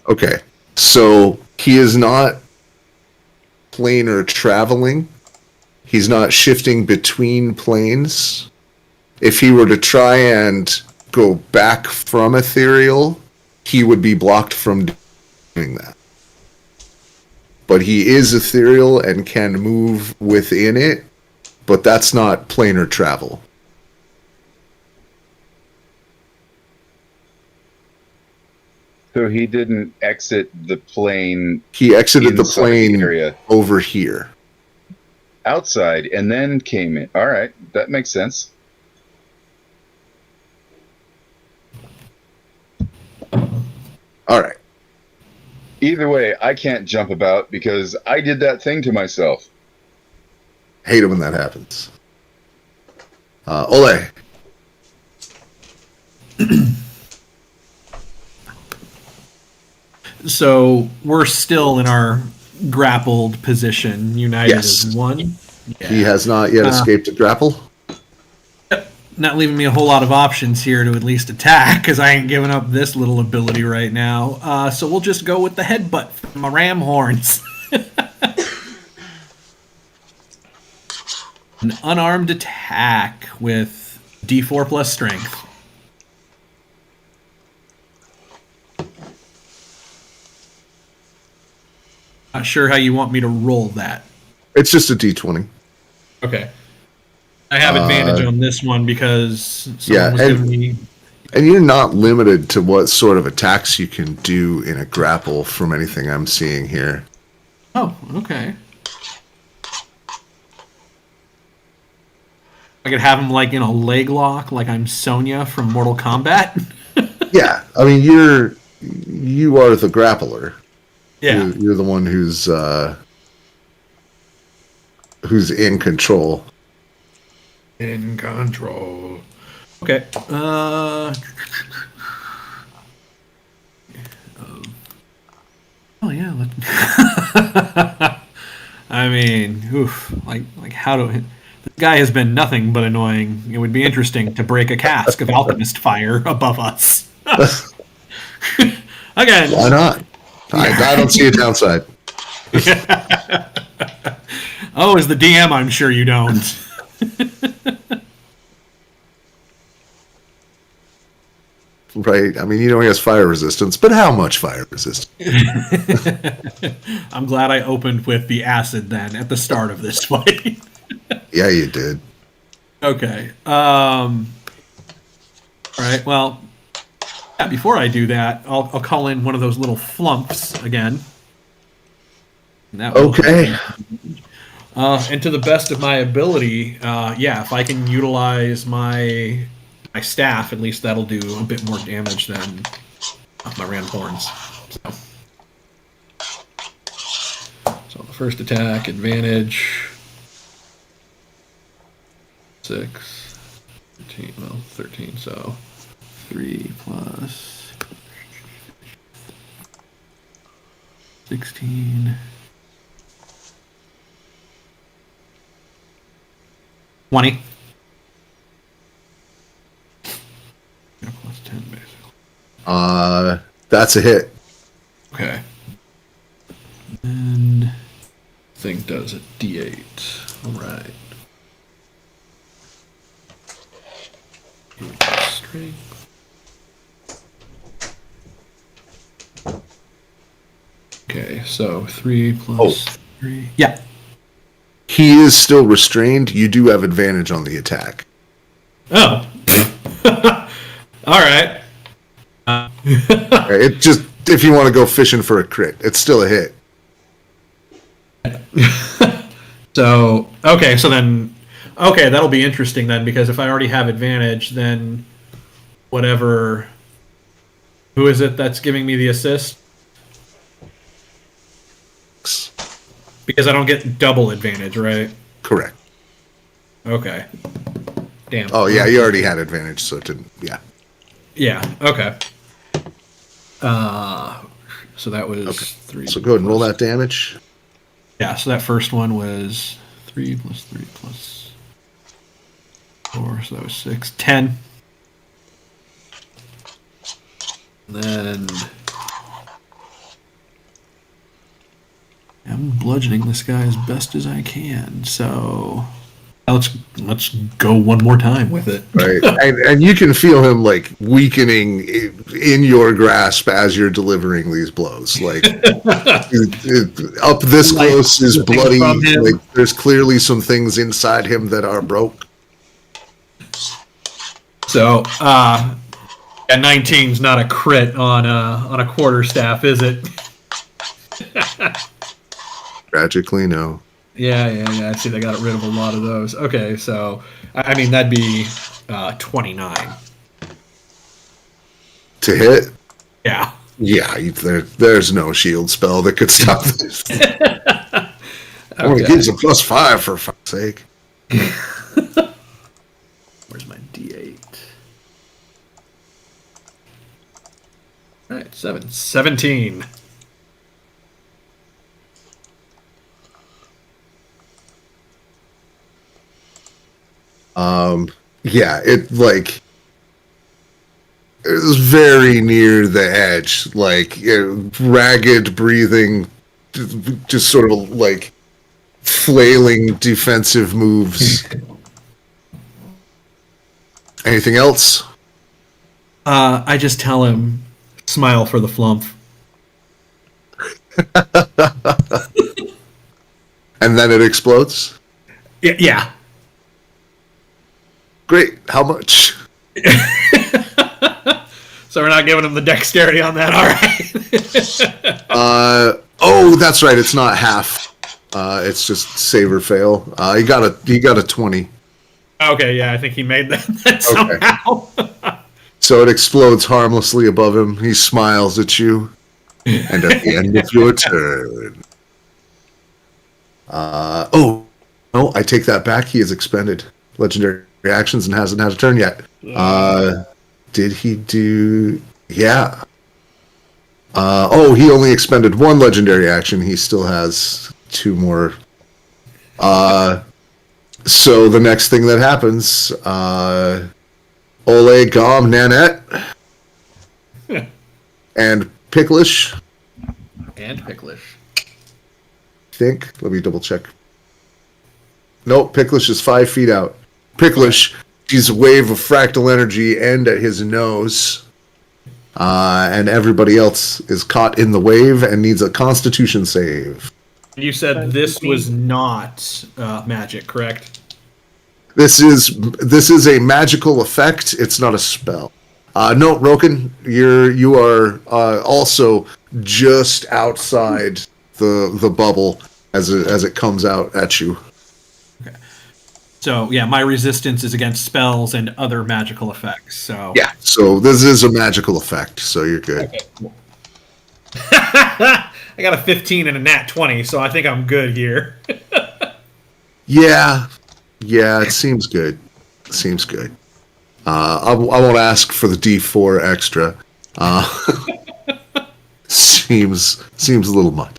Okay, so he is not planar traveling. He's not shifting between planes. If he were to try and go back from ethereal, he would be blocked from doing that. But he is ethereal and can move within it, but that's not planar travel. So he didn't exit the plane. He exited the inside plane area. over here. Outside and then came in. All right, that makes sense. All right. Either way, I can't jump about because I did that thing to myself. Hate it when that happens. Ole. So we're still in our grappled position, united Yes. as one. He has not yet escaped a grapple. Not leaving me a whole lot of options here to at least attack, because I ain't giving up this little ability right now. So we'll just go with the headbutt from my ram horns. An unarmed attack with D4 plus strength. Not sure how you want me to roll that. It's just a D20. Okay. I have advantage on this one because someone was and- giving me... And you're not limited to what sort of attacks you can do in a grapple from anything I'm seeing here. Oh, okay. I could have him like in a leg lock, like I'm Sonya from Mortal Kombat. Yeah, I mean you are the grappler. Yeah. You're the one who's in control. In control. Okay. Oh yeah. I mean, oof. Like how do this guy has been nothing but annoying. It would be interesting to break a cask of alchemist fire above us. Again. Why not? I don't see a downside. Oh, as the DM, I'm sure you don't. Right? I mean, you know he has fire resistance, but how much fire resistance? I'm glad I opened with the acid then at the start of this fight. Yeah, you did. Okay. All right. Well, yeah, before I do that, I'll call in one of those little flumps again. And that will- Okay. And to the best of my ability, yeah, if I can utilize my staff, at least that'll do a bit more damage than my ram horns. So the first attack, advantage. 6, 13, well, 13, so 3 plus 16. 20. Yeah, plus 10, basically. That's a hit. Okay. And thing does a D8. All right. strength. Okay, so 3 plus 3. Yeah. He is still restrained. You do have advantage on the attack. Oh. All right. It just, if you want to go fishing for a crit, it's still a hit. So, okay, that'll be interesting then, because if I already have advantage, then whatever. Who is it that's giving me the assist? Because I don't get double advantage, right? Correct. Okay. Damn. Oh, yeah, you already had advantage, so it didn't, yeah. Yeah, okay. So that was 3. So go ahead and roll that damage. Yeah, so that first one was 3 plus 3 plus 4, so that was 6. 10. And then I'm bludgeoning this guy as best as I can, so let's go one more time with it. Right. and you can feel him like weakening in your grasp as you're delivering these blows. Like up this close is bloody. Like there's clearly some things inside him that are broke. So, 19's not a crit on a quarterstaff, is it? Tragically, no. Yeah. I see they got rid of a lot of those. Okay, so I mean that'd be 29 To hit. Yeah. Yeah, there's no shield spell that could stop this. Only gives a +5 for fuck's sake. Where's my D8? All right, 17. Yeah, it was very near the edge, like ragged breathing, just sort of like flailing defensive moves. Anything else? I just tell him, smile for the flump. And then it explodes? Yeah. Great. How much? So we're not giving him the dexterity on that, all right? Oh, that's right. It's not half. It's just save or fail. He got a 20. Okay, yeah, I think he made that somehow. So it explodes harmlessly above him. He smiles at you. And at the end of your turn. No, I take that back. He is expended. Legendary reactions and hasn't had a turn yet. Yeah. Did he do... Yeah. He only expended one legendary action. He still has 2 more. So the next thing that happens... Ole, Gom, Nanette, and Picklish. And Picklish. Think. Let me double check. Nope, Picklish is 5 feet out. Picklish sees a wave of fractal energy end at his nose. And everybody else is caught in the wave and needs a Constitution save. You said this was not magic, correct? This is a magical effect. It's not a spell. No, Roken, you are also just outside the bubble as it comes out at you. Okay. So yeah, my resistance is against spells and other magical effects. So Yeah. So this is a magical effect. So you're good. Okay, cool. I got a 15 and a nat 20, so I think I'm good here. Yeah, it seems good. Seems good. I won't ask for the D4 extra. Seems a little much.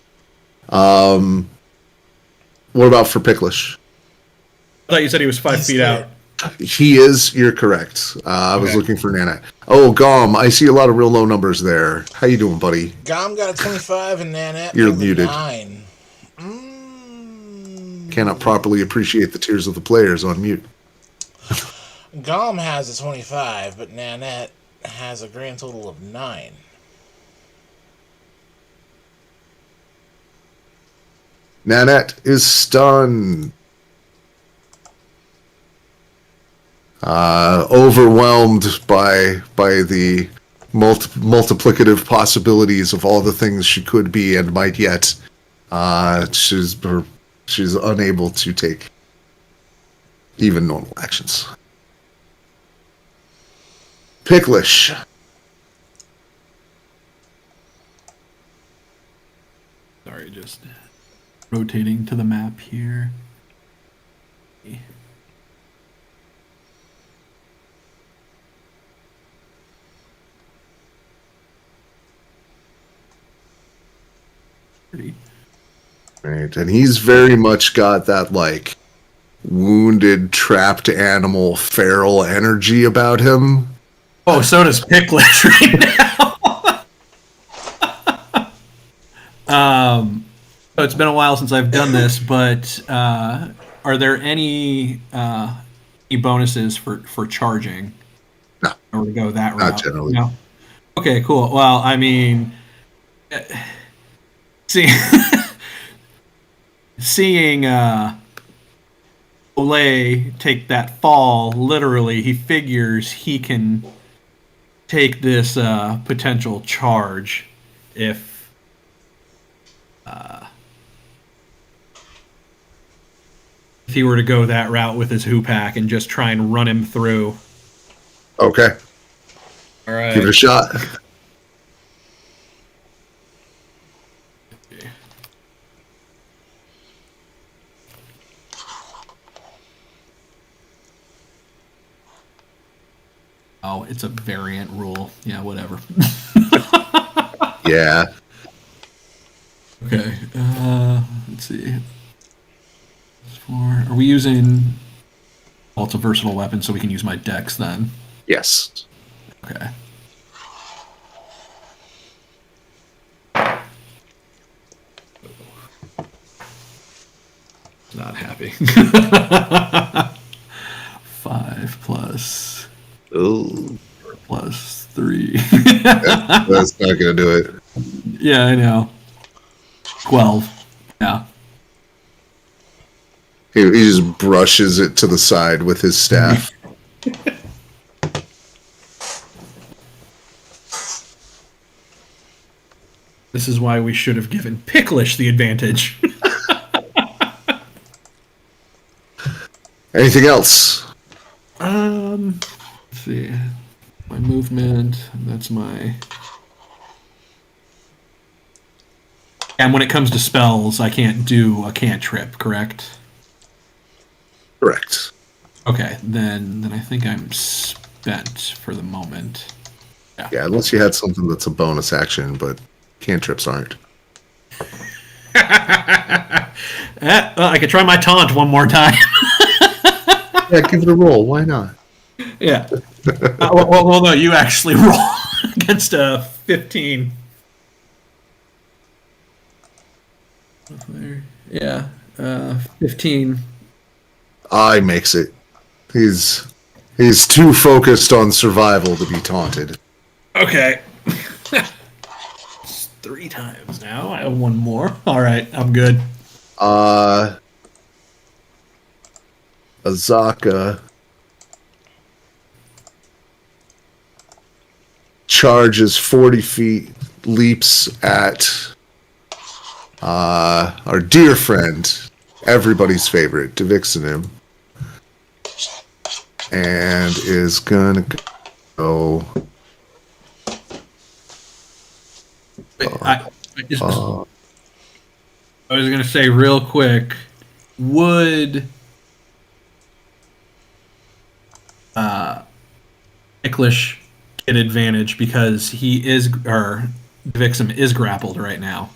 What about for Picklish? I thought you said he was 5 feet out. He is. You're correct. I was looking for Nana. Oh, Gom, I see a lot of real low numbers there. How you doing, buddy? Gom got a 25 and Nanette You're got a muted. 9. Cannot properly appreciate the tears of the players on mute. Gom has a 25, but Nanette has a grand total of 9. Nanette is stunned. Overwhelmed by the multiplicative possibilities of all the things she could be and might yet. She's unable to take even normal actions. Picklish. Sorry, just rotating to the map here. Right, and he's very much got that, like, wounded, trapped animal, feral energy about him. Oh, so does Picklish right now. So it's been a while since I've done this, but are there any bonuses for charging? No. Or to go that route? Not generally. No. Okay, cool. Well, I mean, see, seeing Olay take that fall, literally, he figures he can take this potential charge if he were to go that route with his Hoopak and just try and run him through. Okay. All right. Give it a shot. Oh, it's a variant rule. Yeah, whatever. Yeah. Okay. Let's see. Are we using... Well, it's a versatile weapon, so we can use my dex then. Yes. Okay. Not happy. 5 plus... Ooh. Plus 3. That's not gonna do it. Yeah, I know. 12. Yeah. He just brushes it to the side with his staff. This is why we should have given Picklish the advantage. Anything else? Let's see. My movement, that's my... And when it comes to spells, I can't do a cantrip, correct? Correct. Okay, then I think I'm spent for the moment. Yeah, unless you had something that's a bonus action, but cantrips aren't. I could try my taunt one more time. Yeah, give it a roll. Why not? Yeah. Well, no, you actually roll against a 15. Yeah, 15. I makes it. He's too focused on survival to be taunted. Okay. It's 3 times now. I have one more. All right, I'm good. Azaka charges 40 feet, leaps at our dear friend, everybody's favorite, Devixenim, and is gonna go. Wait, I was going to say real quick, would Nicklish get advantage because he is, or Vixen is grappled right now?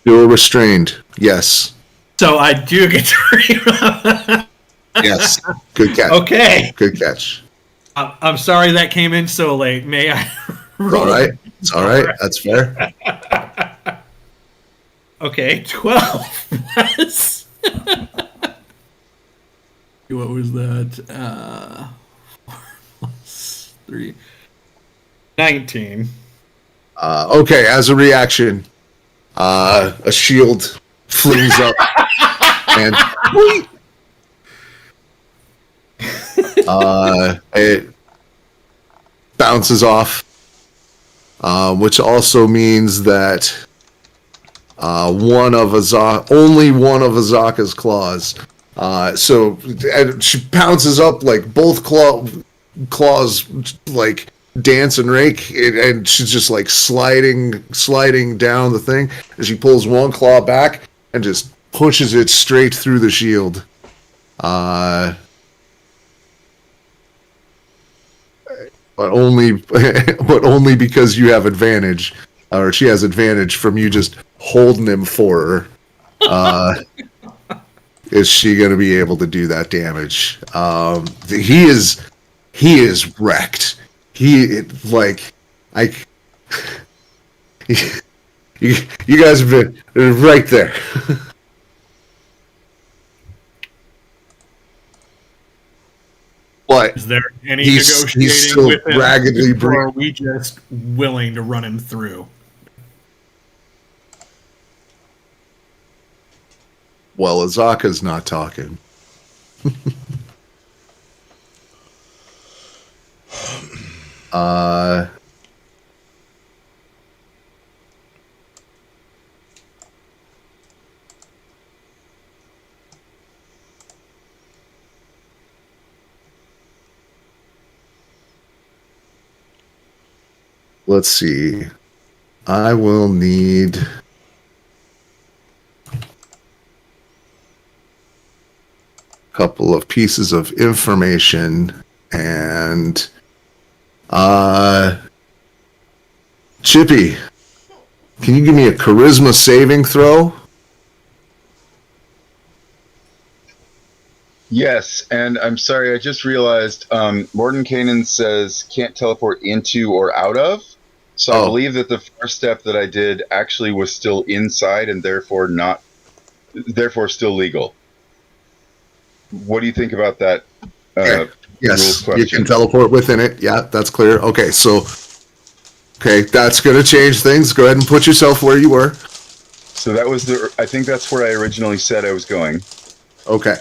You're restrained. Yes. So I do get to Yes. Good catch. Okay. Good catch. I'm sorry that came in so late. May I? It's all right. It's all right. That's fair. Okay, 12 plus. What was that? 3. 19. Okay, as a reaction, a shield flings up and it bounces off, which also means that only one of Azaka's claws. So and she pounces up like both claws like dance and rake, and she's just like sliding down the thing, and she pulls one claw back and just pushes it straight through the shield. But only because you have advantage, or she has advantage from you just holding him for her. Is she going to be able to do that damage? He is wrecked. You guys have been right there. But Is there any he's negotiating still with him, raggedly or are we just willing to run him through? Well, Azaka's not talking. Let's see. I will need a couple of pieces of information, and Chippy, can you give me a charisma saving throw? Yes, and I'm sorry, I just realized Mordenkainen says can't teleport into or out of. So I believe that the first step that I did actually was still inside and therefore still legal. What do you think about that? Yes, you can teleport within it. Yeah, that's clear. Okay, that's going to change things. Go ahead and put yourself where you were. So that was I think that's where I originally said I was going. Okay.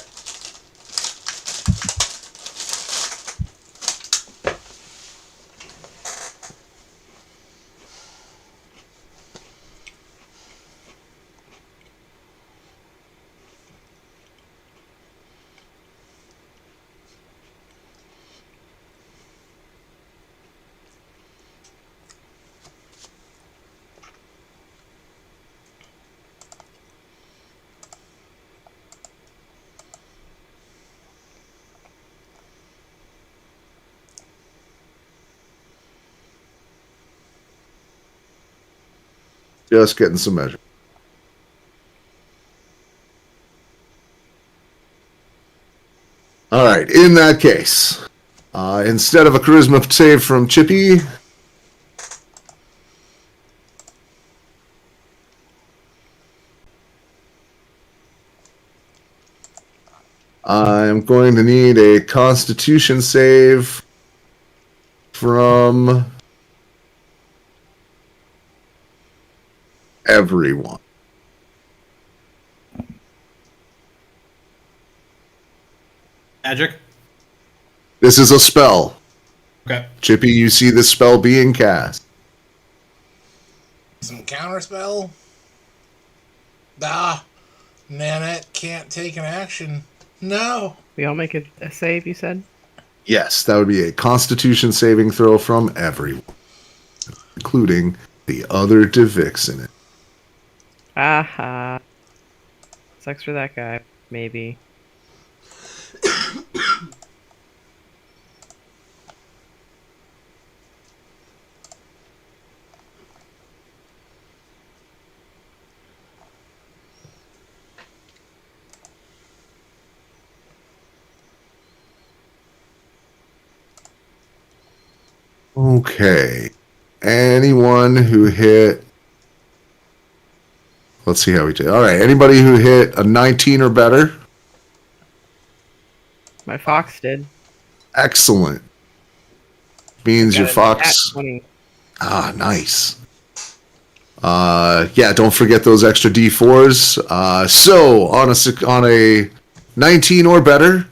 Just getting some measure. All right. In that case, instead of a charisma save from Chippy, I'm going to need a Constitution save from everyone. Magic? This is a spell. Okay. Chippy, you see the spell being cast. Some counterspell? Nanette can't take an action. No. We all make a save, you said? Yes, that would be a Constitution saving throw from everyone, including the other Devix in it. Aha. Sucks for that guy, maybe. Okay. Anyone who hit... Let's see how we did. All right. Anybody who hit a 19 or better? My fox did. Excellent. means your Got a fox. nat 20. Ah, nice. Yeah, don't forget those extra D4s. So on a 19 or better,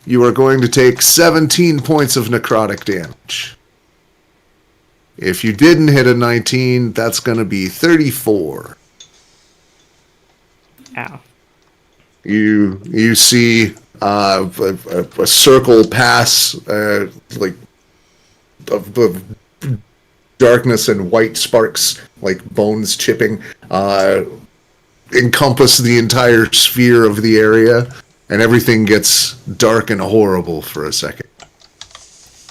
you are going to take 17 points of necrotic damage. If you didn't hit a 19, that's going to be 34. Ow. You see a circle pass, like of darkness and white sparks, like bones chipping, encompass the entire sphere of the area, and everything gets dark and horrible for a second.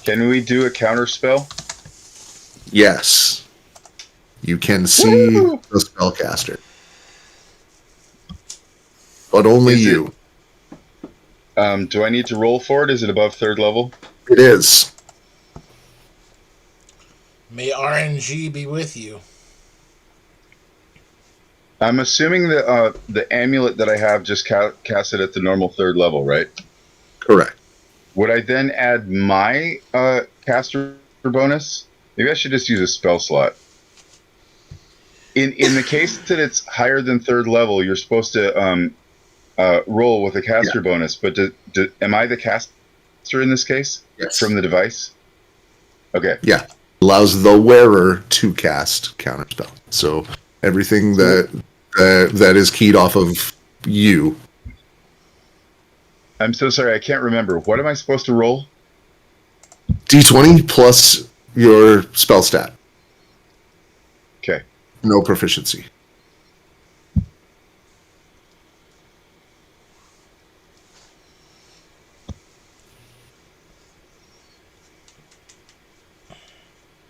Can we do a counter spell? Yes, you can see Woo! the spellcaster, but only Is it- you. Do I need to roll for it? Is it above 3rd level? It is. May RNG be with you. I'm assuming that the amulet that I have just cast it at the normal 3rd level, right? Correct. Would I then add my caster bonus? Maybe I should just use a spell slot. In the case that it's higher than 3rd level, you're supposed to roll with a caster bonus. But am I the caster in this case? Yes. From the device? Okay. Yeah. Allows the wearer to cast counterspell. So everything that is keyed off of you. I'm so sorry, I can't remember. What am I supposed to roll? D20 plus your spell stat. Okay. No proficiency.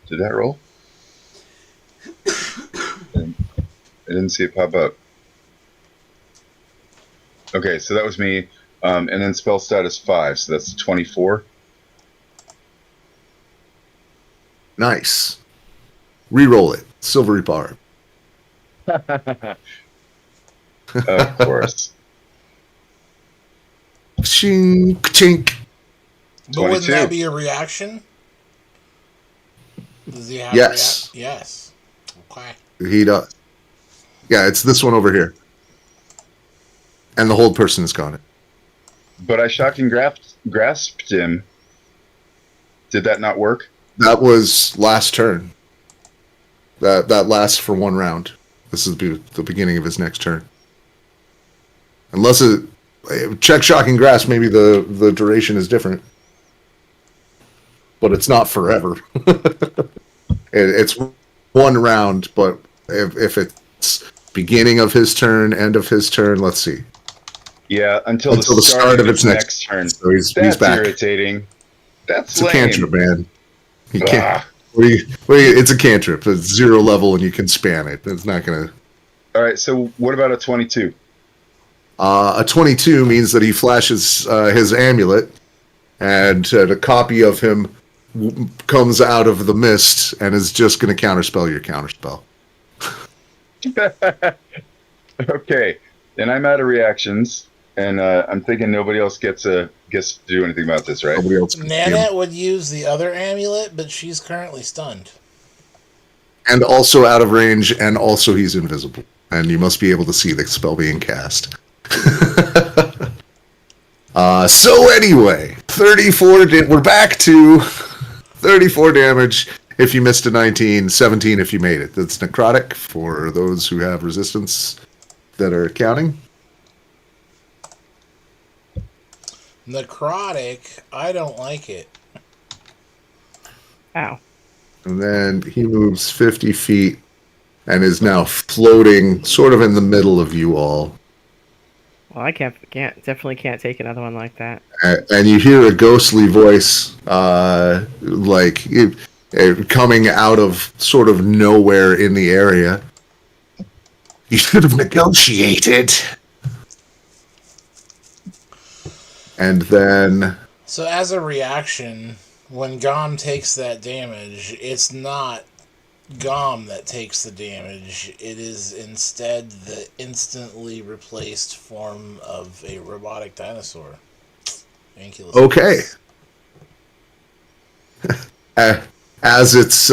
Did that roll? I didn't see it pop up. Okay, so that was me. And then spell stat is 5, so that's 24. Nice. Reroll it. Silvery bar. Of course. Ching, chink. But wouldn't 22. that be a reaction? Does he have Yes. Yes. Okay. He does. Yeah, it's this one over here. And the hold person has got it. But I shocking grasped him. Did that not work? That was last turn. That lasts for 1 round. This is the beginning of his next turn. Unless check shocking grasp, maybe the duration is different. But it's not forever. It's 1 round, but if it's beginning of his turn, end of his turn, let's see. Yeah, until the start of its next turn. So he's That's back. irritating. That's It's lame. a cantrip, man. You can't. Ah. It's a cantrip. It's 0 level, and you can span it. It's not gonna. All right, so what about a 22? A 22 means that he flashes his amulet, and a copy of him comes out of the mist and is just going to counterspell your counterspell. Okay, then I'm out of reactions, and I'm thinking nobody else gets to do anything about this, right? Nobody else can see him. Nanette would use the other amulet, but she's currently stunned. And also out of range, and also he's invisible. And you must be able to see the spell being cast. So anyway, 34. We're back to 34 damage if you missed a 19, 17 if you made it. That's necrotic for those who have resistance that are counting. Necrotic, I don't like it. Ow. And then he moves 50 feet and is now floating sort of in the middle of you all. Well, I definitely can't take another one like that. And you hear a ghostly voice, coming out of sort of nowhere in the area. You should have negotiated. And then, So as a reaction, when Gom takes that damage, it's not Gom that takes the damage. It is instead the instantly replaced form of a robotic dinosaur. Ankylosaurus. okay. As it's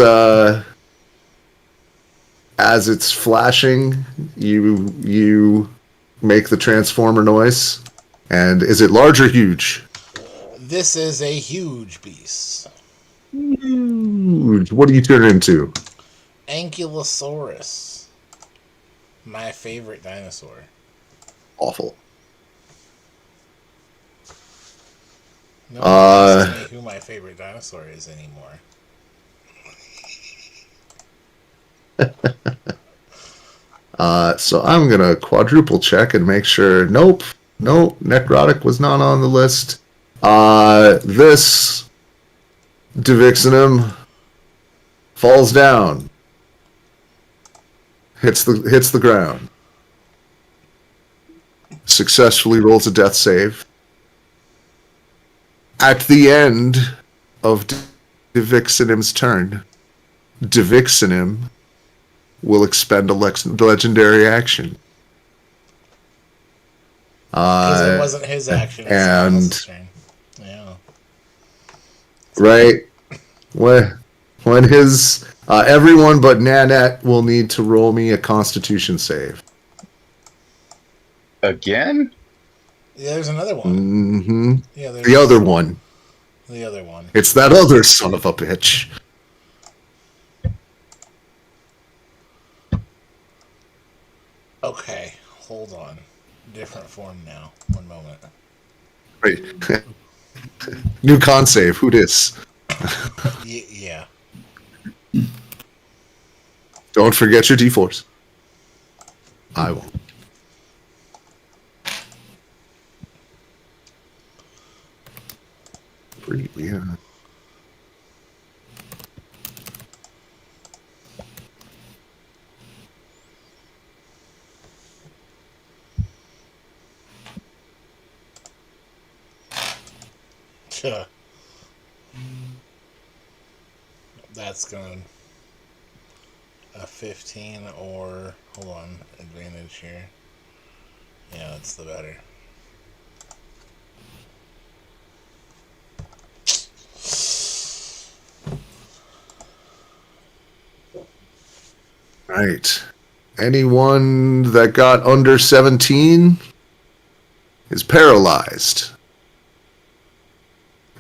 flashing, you make the transformer noise. And is it large or huge? This is a huge beast. Huge. What do you turn into? Ankylosaurus. My favorite dinosaur. Awful. No one asks me who my favorite dinosaur is anymore. So I'm gonna quadruple check and make sure. Nope, necrotic was not on the list. This Divixinum falls down, hits the ground, successfully rolls a death save. At the end of Divixinum's turn, Divixinum will expend a legendary action. Because it wasn't his action. It's and Alice's turn. Yeah. right when his everyone but Nanette will need to roll me a Constitution save. Again? Yeah, there's another one. Mm-hmm. Yeah, there's The other one. The other one. It's that other son of a bitch. Okay, hold on. Different form now. One moment. Right. New con save. Who dis? Yeah. Don't forget your D4s. I won't. Yeah. Sure. That's going a 15 or hold on, advantage here. Yeah, that's the better. Right. Anyone that got under 17 is paralyzed.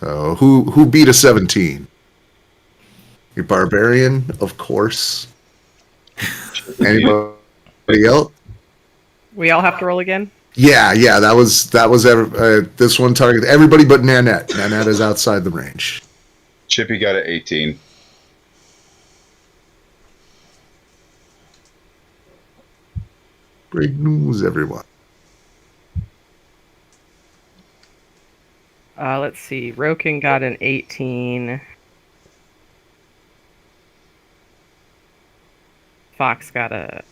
Who beat a 17? Your barbarian, of course. Anybody else? We all have to roll again? Yeah. That was this one target. Everybody but Nanette. Nanette is outside the range. Chippy got an 18. Great news, everyone. Let's see. Roken got an 18. Fox got a...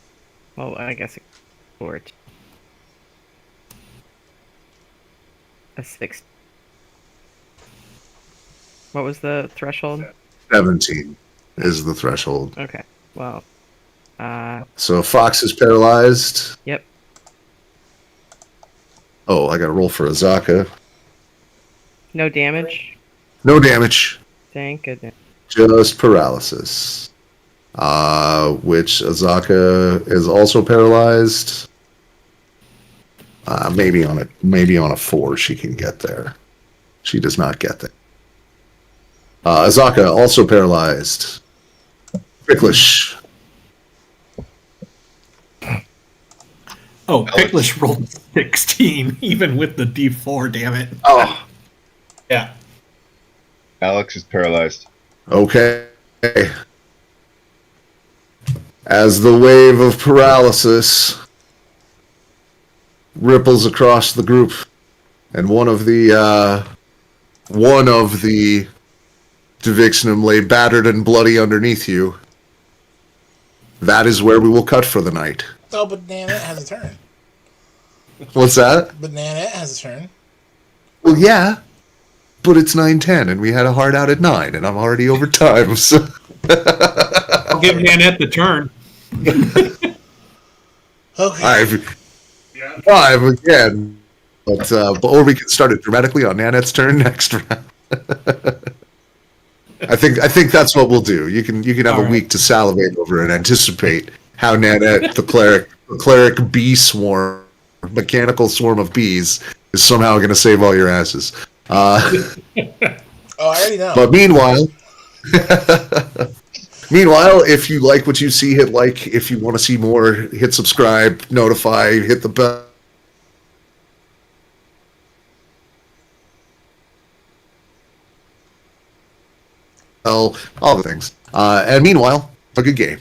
Well, I guess a 6. What was the threshold? 17 is the threshold. Okay. Well, So Fox is paralyzed. yep. Oh, I got to roll for Azaka. No damage. No damage. Thank goodness. Just paralysis. Which Azaka is also paralyzed. Maybe on a 4 she can get there. She does not get there. Azaka also paralyzed. Pricklish. Oh, Picklish rolled 16, even with the D4, damn it. Oh, Yeah. Alex is paralyzed. okay. As the wave of paralysis ripples across the group, and one of the Divixinum lay battered and bloody underneath you. That is where we will cut for the night. Oh, but Nanette has a turn. What's that? But Nanette has a turn. Well, yeah, but it's 9:10, and we had a hard out at 9, and I'm already over time. So I'll give Nanette the turn. Okay. 5 again, but or we can start it dramatically on Nanette's turn next round. I think that's what we'll do. You can have All a right. week to salivate over and anticipate how Nanette, the cleric bee swarm, mechanical swarm of bees, is somehow going to save all your asses. Oh, I already know. But meanwhile, if you like what you see, hit like. If you want to see more, hit subscribe, notify, hit the bell. All the things. And meanwhile, a good game.